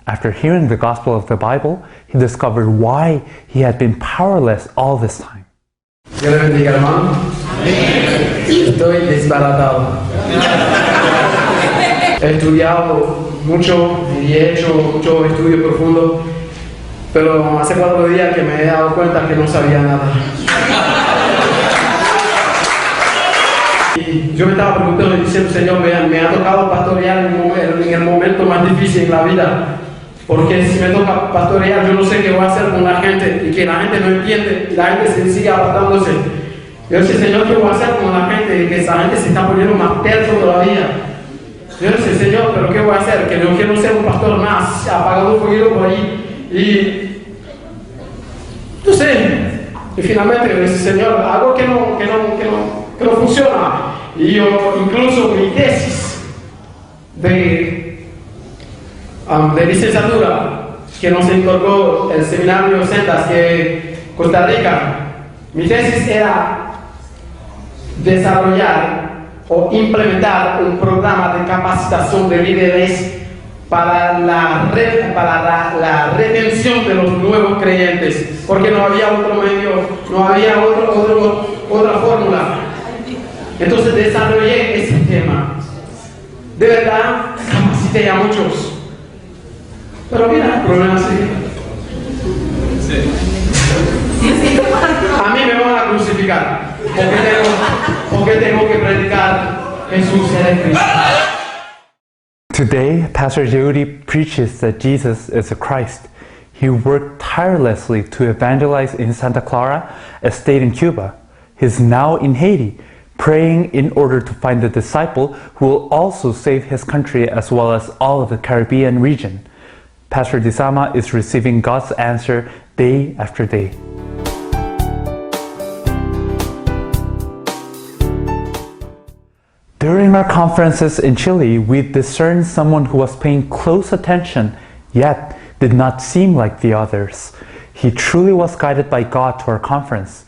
After hearing the gospel of the Bible, he discovered why he had been powerless all this time. Dios le bendiga, hermano. Estoy desbaratado. He estudiado mucho y he hecho mucho estudio profundo, pero hace 4 días que me he dado cuenta que no sabía nada. Y yo me estaba preguntando y diciendo, Señor, me ha tocado pastorear en el momento más difícil en la vida, porque si me toca pastorear, yo no sé qué voy a hacer con la gente, y que la gente no entiende, y la gente se sigue adaptándose. Yo decía, Señor, ¿qué voy a hacer con la gente? Y que esa gente se está poniendo más terso todavía. Yo decía, Señor, ¿pero qué voy a hacer? Que no quiero ser un pastor más, apagando un fuego por ahí. Y yo sé, y finalmente yo decía, Señor, algo que no funciona. Y yo, incluso mi tesis de licenciatura, que nos encargó el seminario Sendas de Costa Rica, mi tesis era desarrollar o implementar un programa de capacitación de líderes para la retención de los nuevos creyentes, porque no había otro medio, no había otra fórmula. Entonces desarrollé ese tema. De verdad, capacité a muchos. Pero mira, el problema sigue. A mí me van a crucificar porque tengo que predicar Jesús es Cristo. Today, Pastor Yehudi preaches that Jesus is the Christ. He worked tirelessly to evangelize in Santa Clara, a state in Cuba. He's now in Haiti, praying in order to find the disciple who will also save his country as well as all of the Caribbean region. Pastor Dizama is receiving God's answer day after day. During our conferences in Chile, we discerned someone who was paying close attention, yet did not seem like the others. He truly was guided by God to our conference.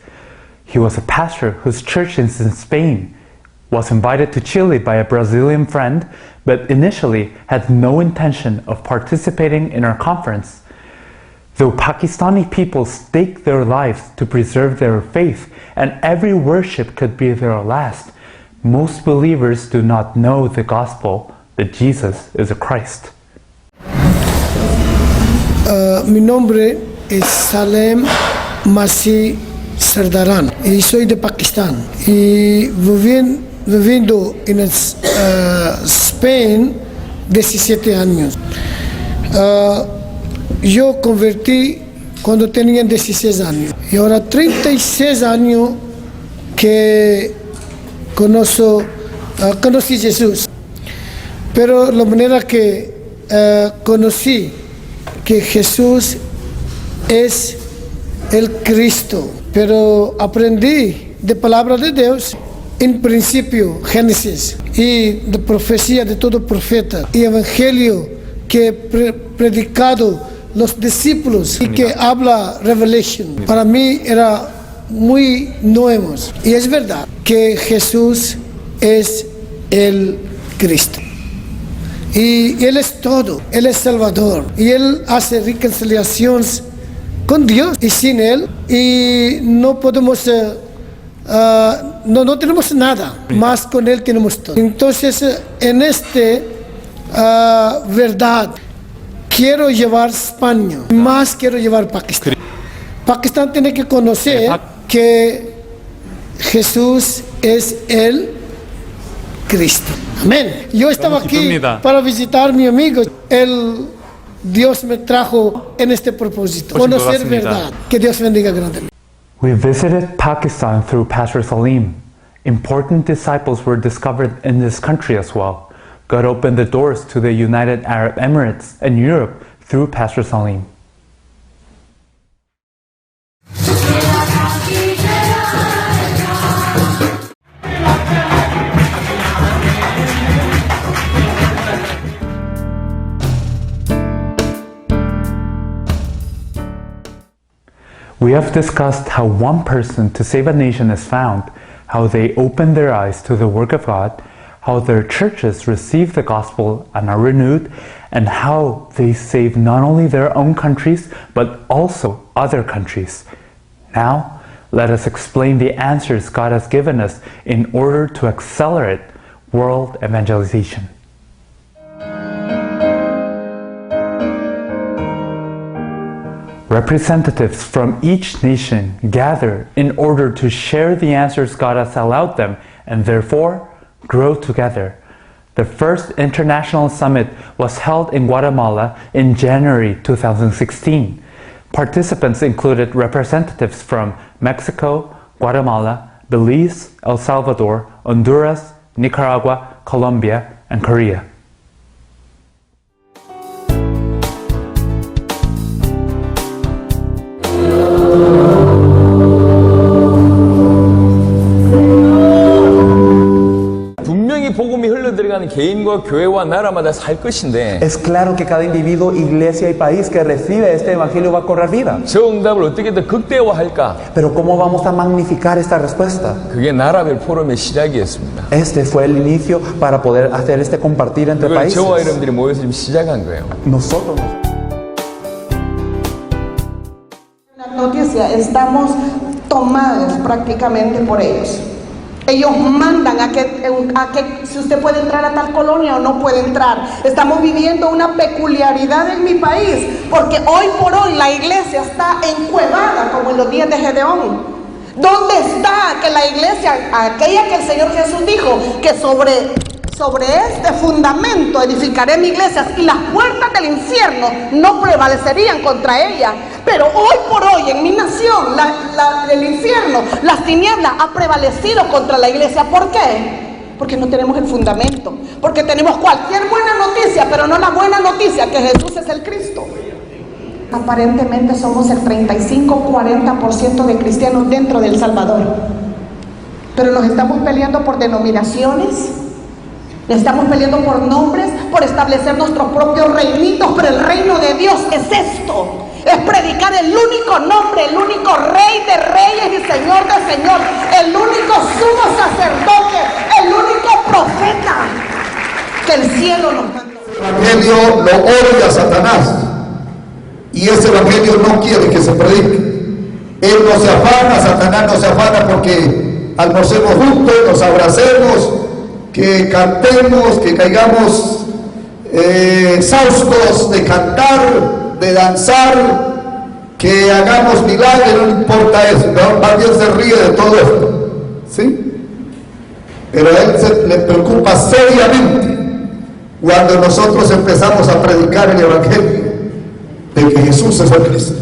He was a pastor whose church is in Spain, was invited to Chile by a Brazilian friend, but initially had no intention of participating in our conference. Though Pakistani people stake their lives to preserve their faith, and every worship could be their last, most believers do not know the gospel that Jesus is a Christ. Mi nombre es Salem Masih Sardaran y soy de Pakistán y viviendo en Spain 17 años. Yo convertí cuando tenía 16 años y ahora 36 años que conocí a Jesús, pero la manera que conocí que Jesús es el Cristo, pero aprendí de palabra de Dios, en principio Génesis y de profecía de todo profeta y evangelio que predicado los discípulos y que habla Revelation. Para mí era muy nuevos. Y es verdad que Jesús es el Cristo. Y Él es todo, Él es Salvador. Y Él hace reconciliaciones con Dios y sin Él. Y no podemos, no tenemos nada, más con Él tenemos todo. Entonces, en verdad, quiero llevar España, más quiero llevar Pakistán. Pakistán tiene que conocer que Jesús es el Cristo. Amén. Yo estaba aquí para visitar a mi amigo. Dios me trajo en este propósito. Conocer verdad. Que Dios bendiga grandemente. We visited Pakistan through Pastor Salim. Important disciples were discovered in this country as well. God opened the doors to the United Arab Emirates and Europe through Pastor Salim. We have discussed how one person to save a nation is found, how they open their eyes to the work of God, how their churches receive the gospel and are renewed, and how they save not only their own countries, but also other countries. Now, let us explain the answers God has given us in order to accelerate world evangelization. Representatives from each nation gather in order to share the answers God has allowed them and therefore grow together. The first international summit was held in Guatemala in January 2016. Participants included representatives from Mexico, Guatemala, Belize, El Salvador, Honduras, Nicaragua, Colombia, and Korea. 복음이 흘러들어가는 개인과 교회와 나라마다 살 것인데 Es claro que cada individuo, iglesia y país que recibe este evangelio va a cobrar vida. 저 응답을 어떻게 더 극대화할까? Pero ¿cómo vamos a magnificar esta respuesta? 그게 나라별 포럼의 시작이었습니다. Este fue el inicio para poder hacer este compartir entre 그걸 países. 저와 여러분들이 모여서 지금 시작한 거예요. Nosotros. Noticia, estamos tomados prácticamente por ellos. Ellos mandan a que si usted puede entrar a tal colonia o no puede entrar. Estamos viviendo una peculiaridad en mi país, porque hoy por hoy la iglesia está encuevada como en los días de Gedeón. ¿Dónde está que la iglesia, aquella que el Señor Jesús dijo, que sobre este fundamento edificaré mi iglesia y las puertas del infierno no prevalecerían contra ella? Pero hoy por hoy en mi nación el infierno, las tinieblas ha prevalecido contra la iglesia. ¿Por qué? Porque no tenemos el fundamento, porque tenemos cualquier buena noticia, pero no la buena noticia que Jesús es el Cristo. Aparentemente somos el 35-40% de cristianos dentro de El Salvador, pero nos estamos peleando por denominaciones. Estamos peleando por nombres, por establecer nuestros propios reinitos, pero el reino de Dios es esto, es predicar el único nombre, el único Rey de reyes y Señor de señor, el único sumo sacerdote, el único profeta que el cielo nos manda. El evangelio lo odia Satanás y ese evangelio no quiere que se predique. Él no se afana, Satanás no se afana porque almorcemos juntos, nos abracemos, que cantemos, que caigamos exhaustos de cantar, de danzar, que hagamos milagros, no importa eso, más bien se ríe de todo esto, ¿sí? Pero a él le preocupa seriamente cuando nosotros empezamos a predicar el evangelio de que Jesús es el Cristo.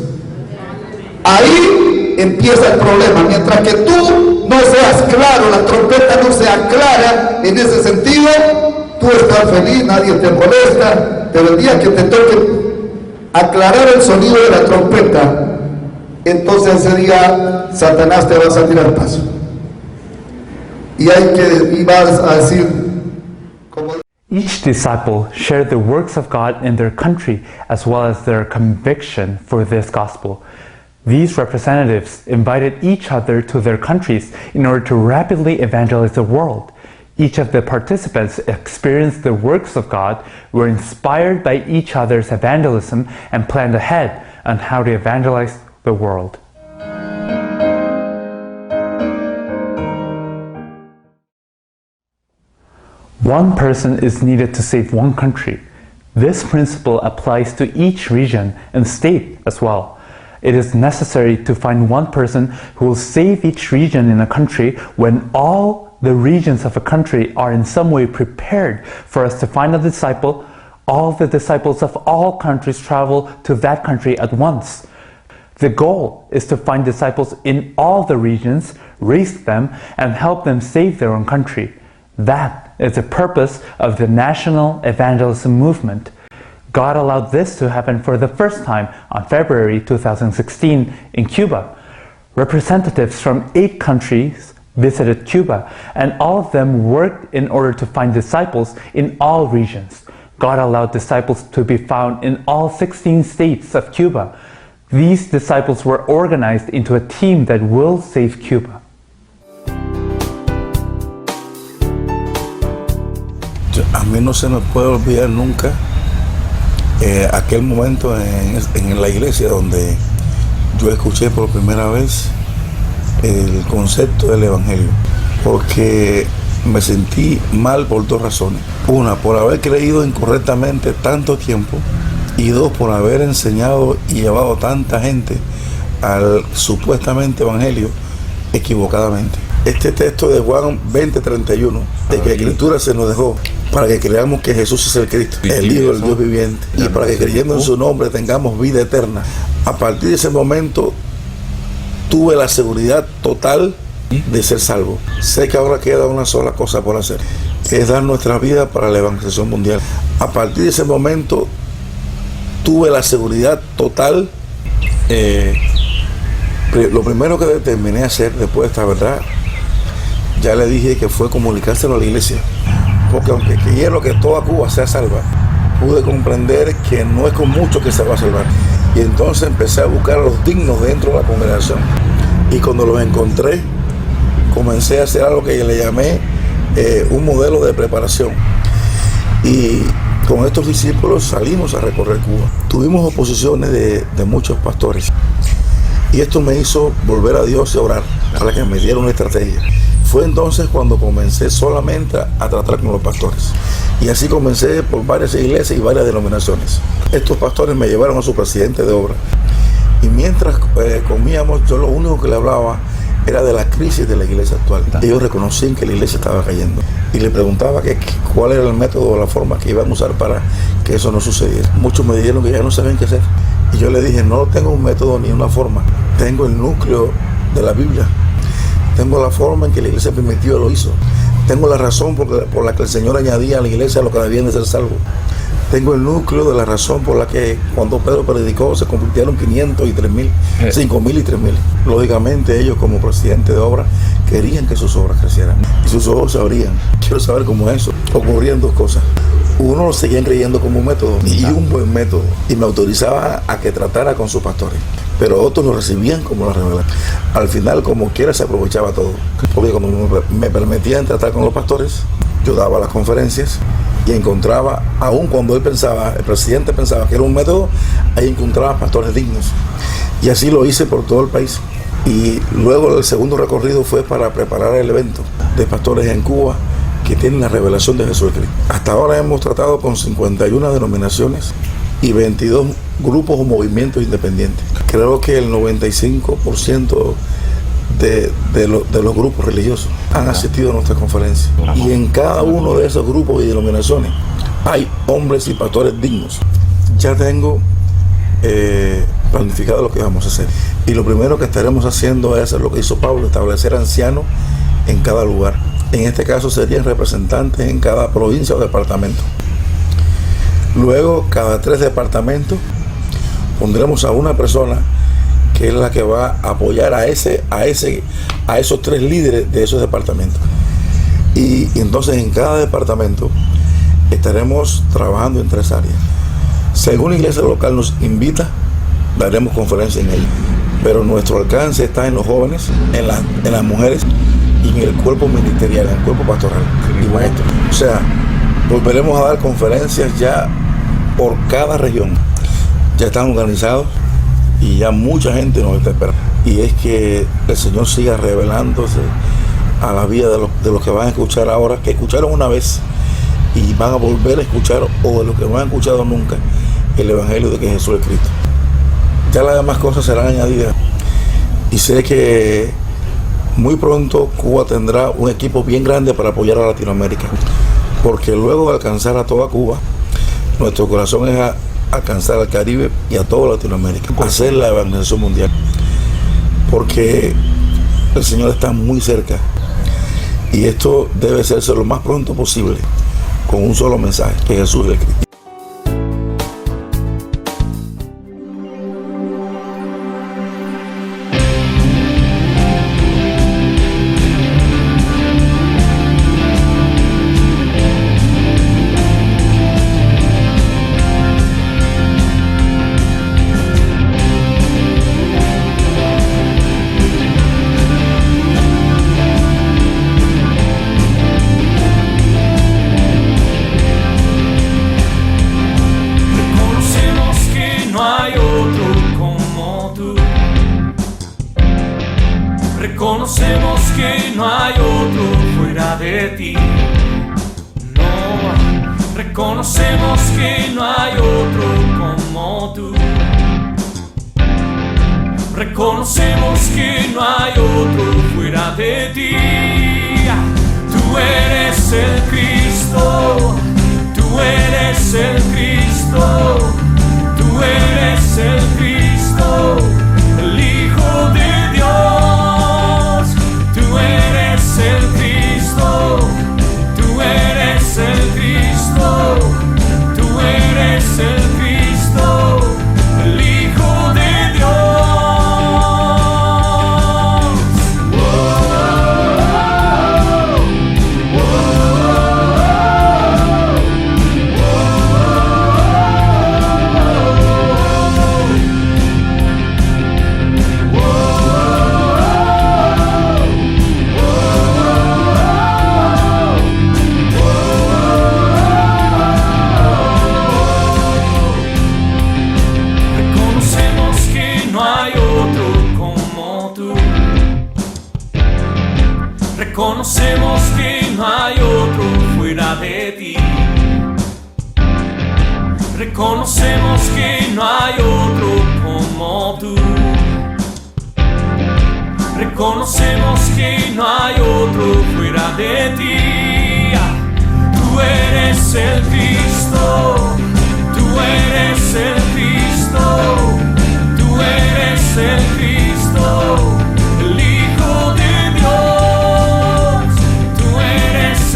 Ahí empieza el problema. Mientras que tú no seas claro, la trompeta no sea clara en ese sentido, tú estás feliz, nadie te molesta, pero el día que te toque aclarar el sonido de la trompeta, entonces ese día Satanás te va a salir al paso. Y vas a decir, Each disciple shared the works of God in their country as well as their conviction for this gospel. These representatives invited each other to their countries in order to rapidly evangelize the world. Each of the participants experienced the works of God, were inspired by each other's evangelism, and planned ahead on how to evangelize the world. One person is needed to save one country. This principle applies to each region and state as well. It is necessary to find one person who will save each region in a country when all the regions of a country are in some way prepared for us to find a disciple. All the disciples of all countries travel to that country at once. The goal is to find disciples in all the regions, raise them, and help them save their own country. That is the purpose of the national evangelism movement. God allowed this to happen for the first time on February 2016 in Cuba. Representatives from 8 countries visited Cuba, and all of them worked in order to find disciples in all regions. God allowed disciples to be found in all 16 states of Cuba. These disciples were organized into a team that will save Cuba. A mí no se me puede olvidar nunca aquel momento en la iglesia donde yo escuché por primera vez el concepto del evangelio, porque me sentí mal por 2 razones. Una, por haber creído incorrectamente tanto tiempo, y 2, por haber enseñado y llevado tanta gente al supuestamente evangelio equivocadamente. Este texto de Juan 20:31, de que la escritura se nos dejó para que creamos que Jesús es el Cristo, el Hijo del Dios viviente, y para que creyendo en su nombre tengamos vida eterna. A partir de ese momento tuve la seguridad total de ser salvo. Sé que ahora queda una sola cosa por hacer, que es dar nuestra vida para la evangelización mundial. A partir de ese momento tuve la seguridad total. Lo primero que determiné hacer después de esta verdad, ya le dije, que fue comunicárselo a la iglesia, porque aunque quiero que toda Cuba sea salva, pude comprender que no es con mucho que se va a salvar. Y entonces empecé a buscar a los dignos dentro de la congregación, y cuando los encontré comencé a hacer algo que le llamé un modelo de preparación, y con estos discípulos salimos a recorrer Cuba. Tuvimos oposiciones de muchos pastores, y esto me hizo volver a Dios y orar para que me diera una estrategia. Fue entonces cuando comencé solamente a tratar con los pastores, y así comencé por varias iglesias y varias denominaciones. Estos pastores me llevaron a su presidente de obra, y mientras comíamos, yo lo único que le hablaba era de la crisis de la iglesia actual. Ellos reconocían que la iglesia estaba cayendo, y le preguntaba cuál era el método o la forma que iban a usar para que eso no sucediera. Muchos me dijeron que ya no sabían qué hacer, y yo le dije: no tengo un método ni una forma, tengo el núcleo de la Biblia, tengo la forma en que la iglesia primitiva lo hizo, tengo la razón por la que el Señor añadía a la iglesia lo que debían de ser salvos, tengo el núcleo de la razón por la que cuando Pedro predicó se convirtieron 500 y 3.000, 5.000 y 3.000. Lógicamente ellos, como presidente de obra, querían que sus obras crecieran y sus ojos se abrían. Quiero saber cómo es eso. Ocurrían 2 cosas. Uno lo seguían creyendo como un método, y un buen método, y me autorizaba a que tratara con sus pastores, pero otros lo recibían como la revelación. Al final, como quiera, se aprovechaba todo, porque cuando me permitían tratar con los pastores, yo daba las conferencias y encontraba, aun cuando el presidente pensaba que era un método, ahí encontraba pastores dignos, y así lo hice por todo el país. Y luego el segundo recorrido fue para preparar el evento de pastores en Cuba que tienen la revelación de Jesucristo. Hasta ahora hemos tratado con 51 denominaciones y 22 grupos o movimientos independientes. Creo que el 95% de los grupos religiosos han asistido a nuestras conferencias, y en cada uno de esos grupos y denominaciones hay hombres y pastores dignos. Ya tengo planificado lo que vamos a hacer, y lo primero que estaremos haciendo es hacer lo que hizo Pablo: establecer ancianos en cada lugar. En este caso serían representantes en cada provincia o departamento. Luego, cada 3 departamentos pondremos a una persona que es la que va a apoyar a esos 3 líderes de esos departamentos. Y entonces en cada departamento estaremos trabajando en 3 áreas. Según la iglesia local nos invita, daremos conferencia en ella. pero nuestro alcance está en los jóvenes, en las mujeres y en el cuerpo ministerial, en el cuerpo pastoral y maestro. O sea, volveremos a dar conferencias ya por cada región. Ya están organizados y ya mucha gente nos está esperando. Y es que el Señor siga revelándose a la vida de los que van a escuchar ahora, que escucharon una vez y van a volver a escuchar, o de los que no han escuchado nunca, el Evangelio de que Jesús es Cristo. Ya las demás cosas serán añadidas. Y sé que muy pronto Cuba tendrá un equipo bien grande para apoyar a Latinoamérica, porque luego de alcanzar a toda Cuba, nuestro corazón es alcanzar al Caribe y a toda Latinoamérica, hacer la evangelización mundial, porque el Señor está muy cerca y esto debe hacerse lo más pronto posible con un solo mensaje, que Jesús es Cristo. Reconocemos que no hay otro fuera de ti. No, reconocemos que no hay otro como tú. Reconocemos que no hay otro fuera de ti. Tú eres el Cristo, tú eres el Cristo, tú eres el Cristo, el Hijo de Dios. Tú eres el Cristo, tú eres el Cristo, tú eres el Cristo, el Hijo de Dios. Reconocemos que no hay otro fuera de ti. Reconocemos que no hay otro como tú. Reconocemos que no hay otro fuera de ti. Tú eres el Cristo, tú eres el Cristo, tú eres el Cristo, el Hijo de Dios.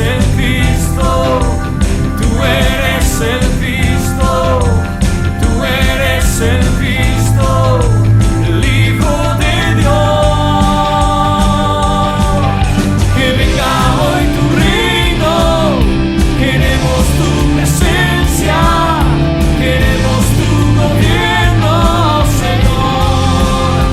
El Cristo, tú eres el Cristo, tú eres el Cristo, el Hijo de Dios. Que venga hoy tu reino, queremos tu presencia, queremos tu gobierno, Señor.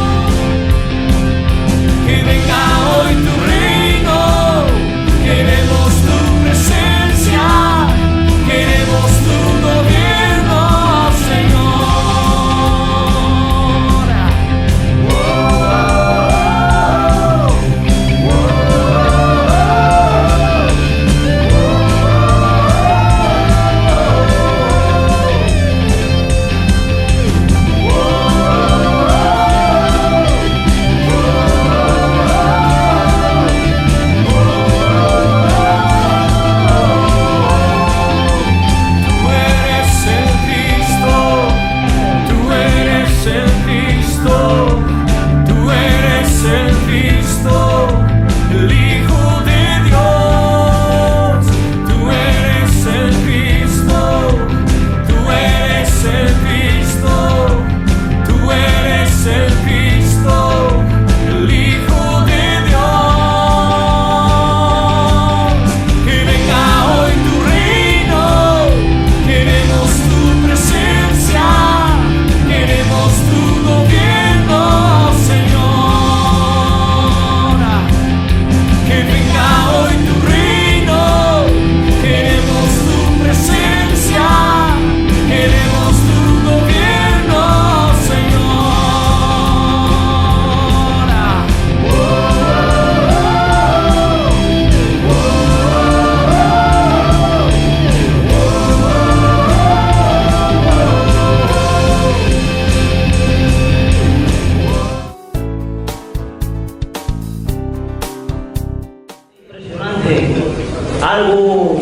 algo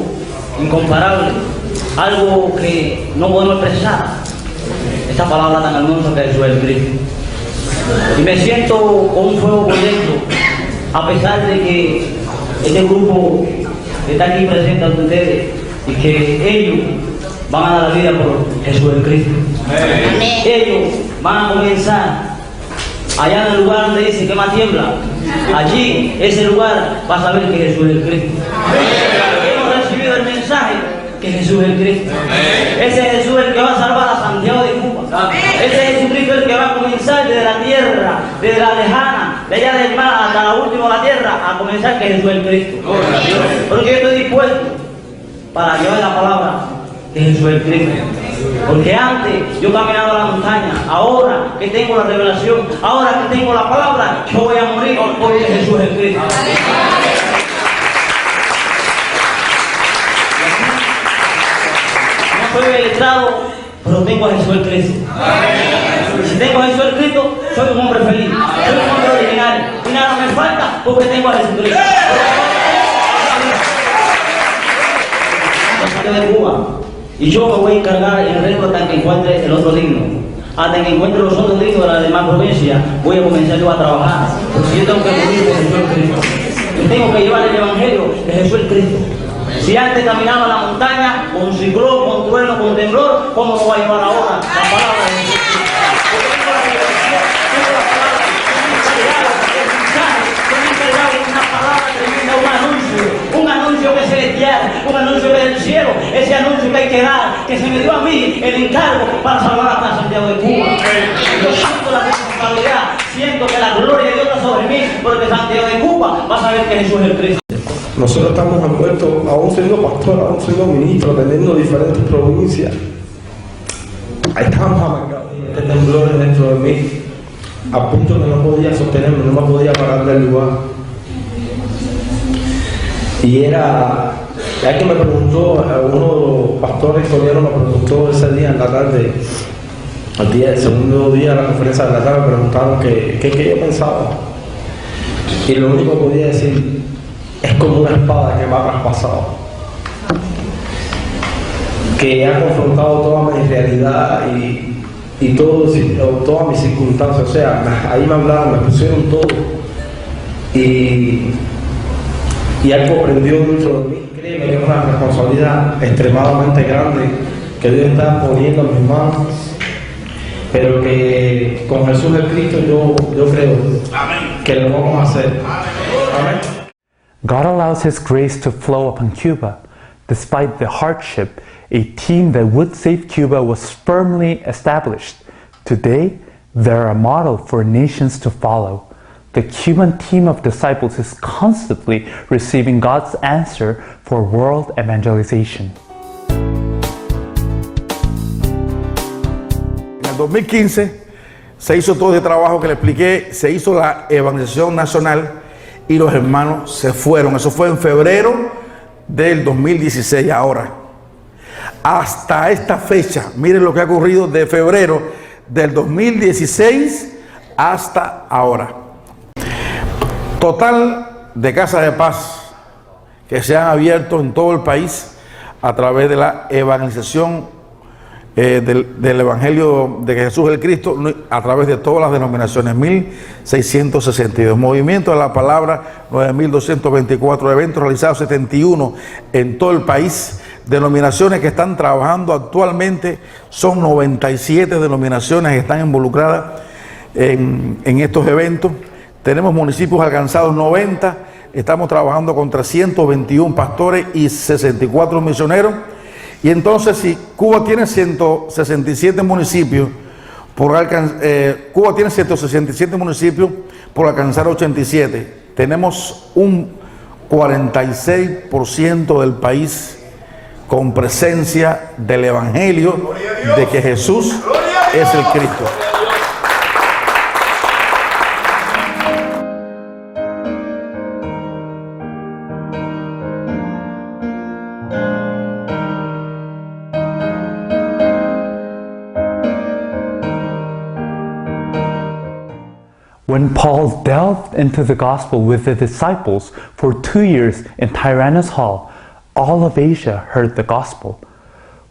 incomparable, algo que no podemos expresar. Esta palabra tan hermosa que es Jesús el Cristo. Y me siento con un fuego por dentro, a pesar de que este grupo está aquí presente ante ustedes y que ellos van a dar la vida por Jesús el Cristo. Ellos van a comenzar allá en el lugar donde dice que más tiembla. Allí, ese lugar, va a saber que Jesús es el Cristo. Hemos recibido el mensaje que Jesús es el Cristo. Ese Jesús es el que va a salvar a Santiago de Cuba. Ese Jesucristo es el que va a comenzar desde la tierra, desde la lejana, de allá del mar hasta la última de la tierra, a comenzar que Jesús es el Cristo. Porque yo estoy dispuesto para llevar la palabra de Jesús el Cristo. Porque antes yo caminaba a la montaña, ahora que tengo la revelación, ahora que tengo la palabra, yo voy a morir porque Jesús es el Cristo. No soy el letrado, pero tengo a Jesús el Cristo. Si tengo a Jesús el Cristo, soy un hombre feliz, soy un hombre original y nada me falta porque tengo a Jesucristo. De Cuba. Y yo me voy a encargar en el resto hasta que encuentre el otro digno. Hasta que encuentre los otros dignos de la demás provincia, voy a comenzar yo a trabajar. Porque yo tengo que morir por Jesús el Cristo. Yo tengo que llevar el evangelio de Jesús el Cristo. Si antes caminaba la montaña con ciclón, con trueno, con temblor, ¿cómo lo va a llevar ahora? La palabra de Jesús. Un anuncio que es celestial, un anuncio que es del cielo, ese anuncio que hay que dar, que se me dio a mí el encargo para salvar a Santiago de Cuba. Yo siento la responsabilidad, siento que la gloria de Dios está sobre mí, porque Santiago de Cuba va a saber que Jesús es el Cristo. Nosotros estamos envueltos, aún siendo pastor, aún siendo ministro, teniendo diferentes provincias. Estamos amargados de temblores dentro de mí, a punto que no podía sostenerme, no me podía parar del lugar. Y era que me preguntó, uno de los pastores historianos me preguntó ese día en la tarde, el segundo día de la conferencia de la tarde, me preguntaron qué yo pensaba. Y lo único que podía decir, es como una espada que me ha traspasado, que ha confrontado toda mi realidad y todas mis circunstancias. O sea, ahí me hablaron, me pusieron todo. Y algo prendió dentro de mí. Créeme que es una responsabilidad extremadamente grande que Dios está poniendo en mis manos, pero que con Jesús el Cristo yo creo que lo vamos a hacer. Amén. God allows His grace to flow upon Cuba. Despite the hardship, a team that would save Cuba was firmly established. Today, they're a model for nations to follow. The Cuban team of disciples is constantly receiving God's answer for world evangelization. En el 2015 se hizo todo ese trabajo que le expliqué, se hizo la evangelización nacional y los hermanos se fueron. Eso fue en febrero del 2016 ahora. Hasta esta fecha, miren lo que ha ocurrido de febrero del 2016 hasta ahora. Total de casas de paz que se han abierto en todo el país a través de la evangelización del Evangelio de Jesús el Cristo a través de todas las denominaciones, 1662. Movimiento de la Palabra, 9224 eventos realizados, 71 en todo el país. Denominaciones que están trabajando actualmente, son 97 denominaciones que están involucradas en estos eventos. Tenemos municipios alcanzados 90, estamos trabajando con 321 pastores y 64 misioneros. Y entonces, si Cuba tiene 167 municipios, Cuba tiene 167 municipios por alcanzar 87. Tenemos un 46% del país con presencia del Evangelio de que Jesús es el Cristo. When When Paul delved into the gospel with the disciples for 2 years in Tyrannus Hall, all of Asia heard the gospel.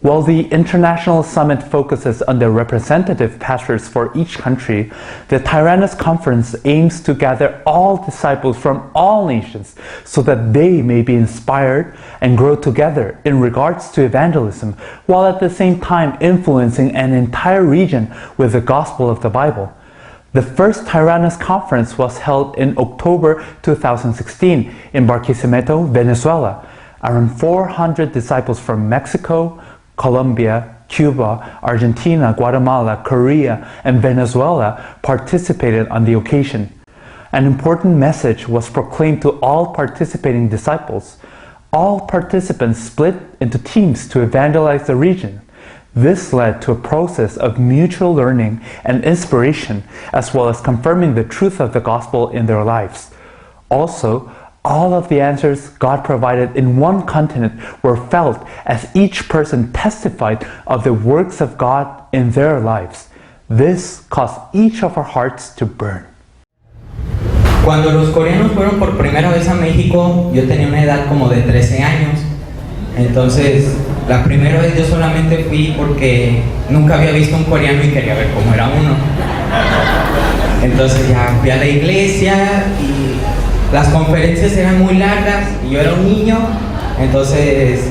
While the International Summit focuses on the representative pastors for each country, the Tyrannus Conference aims to gather all disciples from all nations so that they may be inspired and grow together in regards to evangelism, while at the same time influencing an entire region with the gospel of the Bible. The first Tyrannus Conference was held in October 2016 in Barquisimeto, Venezuela. Around 400 disciples from Mexico, Colombia, Cuba, Argentina, Guatemala, Korea, and Venezuela participated on the occasion. An important message was proclaimed to all participating disciples. All participants split into teams to evangelize the region. This led to a process of mutual learning and inspiration, as well as confirming the truth of the gospel in their lives. Also, all of the answers God provided in one continent were felt as each person testified of the works of God in their lives. This caused each of our hearts to burn. Cuando los coreanos fueron por primera vez a México, yo tenía una edad como de 13 años. Entonces, la primera vez yo solamente fui porque nunca había visto un coreano y quería ver cómo era uno. Entonces ya fui a la iglesia y las conferencias eran muy largas y yo era un niño, entonces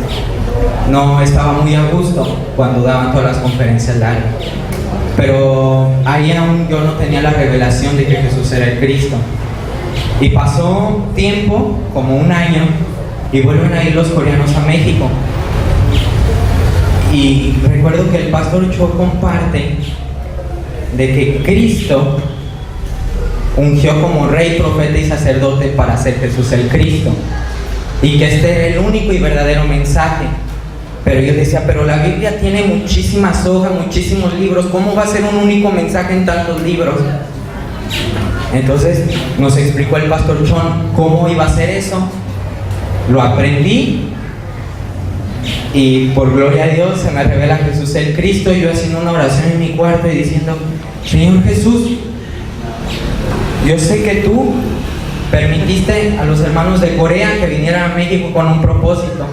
no estaba muy a gusto cuando daban todas las conferencias largas. Pero ahí aún yo no tenía la revelación de que Jesús era el Cristo. Y pasó tiempo, como un año, y vuelven a ir los coreanos a México. Y recuerdo que el pastor Cho comparte de que Cristo ungió como rey, profeta y sacerdote para ser Jesús el Cristo, y que este era el único y verdadero mensaje. Pero yo decía, pero la Biblia tiene muchísimas hojas, muchísimos libros, ¿cómo va a ser un único mensaje en tantos libros? Entonces nos explicó el pastor Chon cómo iba a ser eso. Lo aprendí y por gloria a Dios se me revela Jesús el Cristo. Yo haciendo una oración en mi cuarto y diciendo, Señor Jesús, yo sé que tú permitiste a los hermanos de Corea que vinieran a México con un propósito.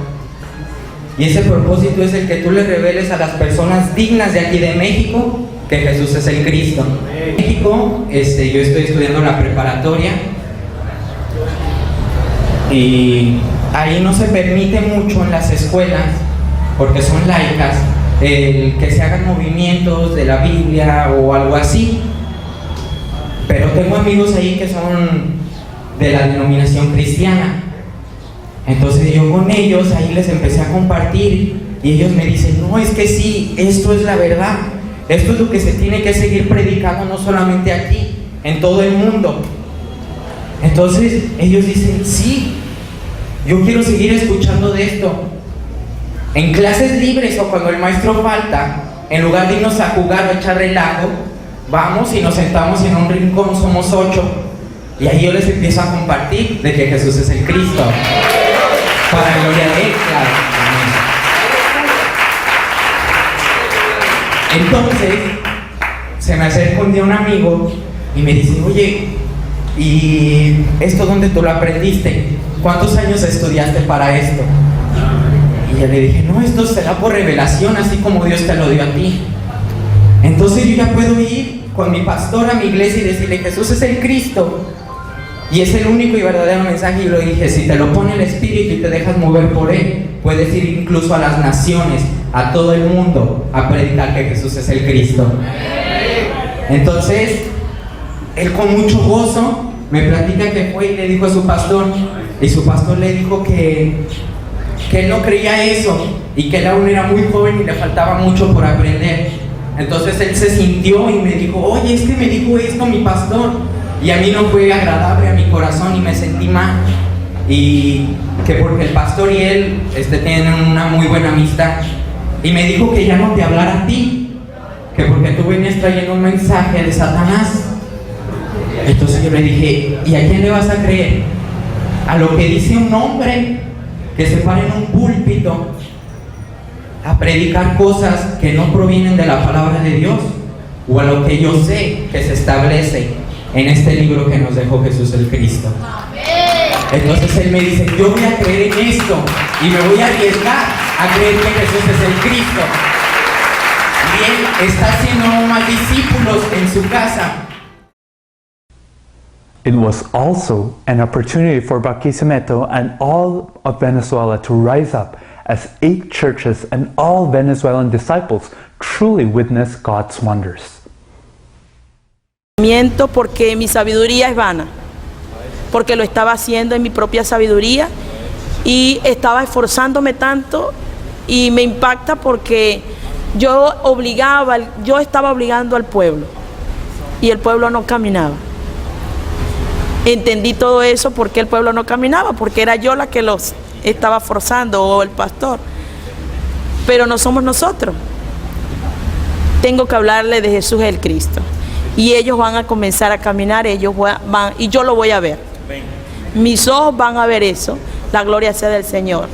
Y ese propósito es el que tú le reveles a las personas dignas de aquí de México que Jesús es el Cristo. En México, yo estoy estudiando la preparatoria y ahí no se permite mucho en las escuelas, porque son laicas, el que se hagan movimientos de la Biblia o algo así. Pero tengo amigos ahí que son de la denominación cristiana. Entonces yo con ellos ahí les empecé a compartir y ellos me dicen, no, es que sí, esto es la verdad. Esto es lo que se tiene que seguir predicando, no solamente aquí, en todo el mundo. Entonces ellos dicen, sí, yo quiero seguir escuchando de esto. En clases libres o cuando el maestro falta, en lugar de irnos a jugar o a echar relajo, vamos y nos sentamos en un rincón, somos 8. Y ahí yo les empiezo a compartir de que Jesús es el Cristo. Para gloria de Él, claro. Entonces, se me acerca un día un amigo y me dice, oye, ¿y esto dónde tú lo aprendiste? ¿Cuántos años estudiaste para esto? Y yo le dije, no, esto será por revelación, así como Dios te lo dio a ti. Entonces yo ya puedo ir con mi pastor a mi iglesia y decirle, Jesús es el Cristo y es el único y verdadero mensaje. Y lo dije, si te lo pone el Espíritu y te dejas mover por Él, puedes ir incluso a las naciones, a todo el mundo, a predicar que Jesús es el Cristo. Entonces él con mucho gozo me platica que fue y le dijo a su pastor, y su pastor le dijo que él no creía eso y que él aún era muy joven y le faltaba mucho por aprender. Entonces él se sintió y me dijo, oye, es que me dijo esto mi pastor y a mí no fue agradable a mi corazón y me sentí mal. Y que porque el pastor y él tienen una muy buena amistad, y me dijo que ya no te hablara a ti, que porque tú venías trayendo un mensaje de Satanás. Entonces yo le dije, ¿y a quién le vas a creer? ¿A lo que dice un hombre que se para en un púlpito a predicar cosas que no provienen de la palabra de Dios? ¿O a lo que yo sé que se establece en este libro que nos dejó Jesús el Cristo. Entonces él me dice, yo voy a creer en esto y me voy a arriesgar a creer que Jesús es el Cristo. Y él está haciendo más discípulos en su casa. It was also an opportunity for Barquisimeto and all of Venezuela to rise up as 8 churches and all Venezuelan disciples truly witness God's wonders. Porque mi sabiduría es vana, porque lo estaba haciendo en mi propia sabiduría y estaba esforzándome tanto, y me impacta porque yo estaba obligando al pueblo y el pueblo no caminaba. Entendí todo eso, porque el pueblo no caminaba, porque era yo la que los estaba forzando, o el pastor, pero no somos nosotros. Tengo que hablarle de Jesús el Cristo y ellos van a comenzar a caminar, ellos van, y yo lo voy a ver. Mis ojos van a ver eso. La gloria sea del Señor.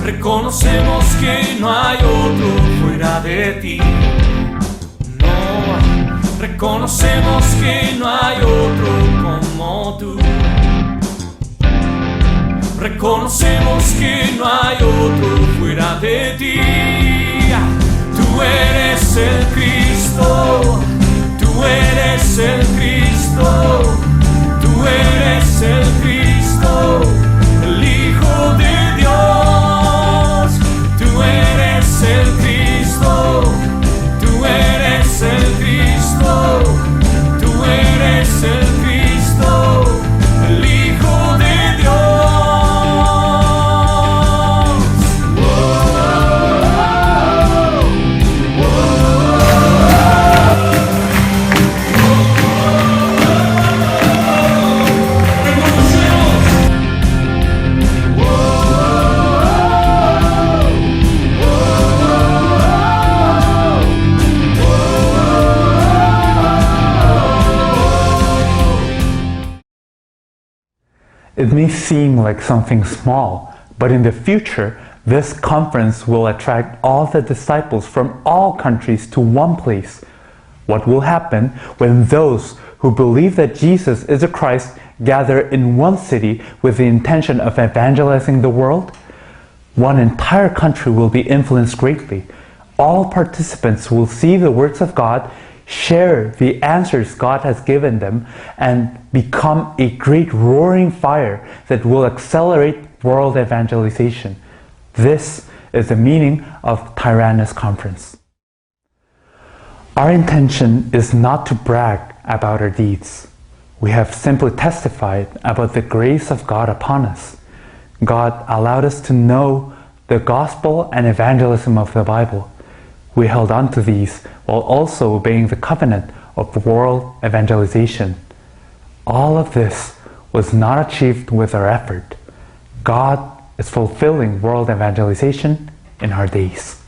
Reconocemos que no hay otro fuera de ti. No, reconocemos que no hay otro como tú. Reconocemos que no hay otro fuera de ti. Tú eres el Cristo, tú eres el Cristo, tú eres el Cristo, el Hijo de Dios. Tú eres el Cristo, tú eres el Cristo, tú eres el Cristo, el Hijo de Dios. It may seem like something small, but in the future, this conference will attract all the disciples from all countries to one place. What will happen when those who believe that Jesus is the Christ gather in one city with the intention of evangelizing the world? One entire country will be influenced greatly. All participants will see the words of God, share the answers God has given them, and become a great roaring fire that will accelerate world evangelization. This is the meaning of Tyrannus Conference. Our intention is not to brag about our deeds. We have simply testified about the grace of God upon us. God allowed us to know the gospel and evangelism of the Bible. We held on to these while also obeying the covenant of world evangelization. All of this was not achieved with our effort. God is fulfilling world evangelization in our days.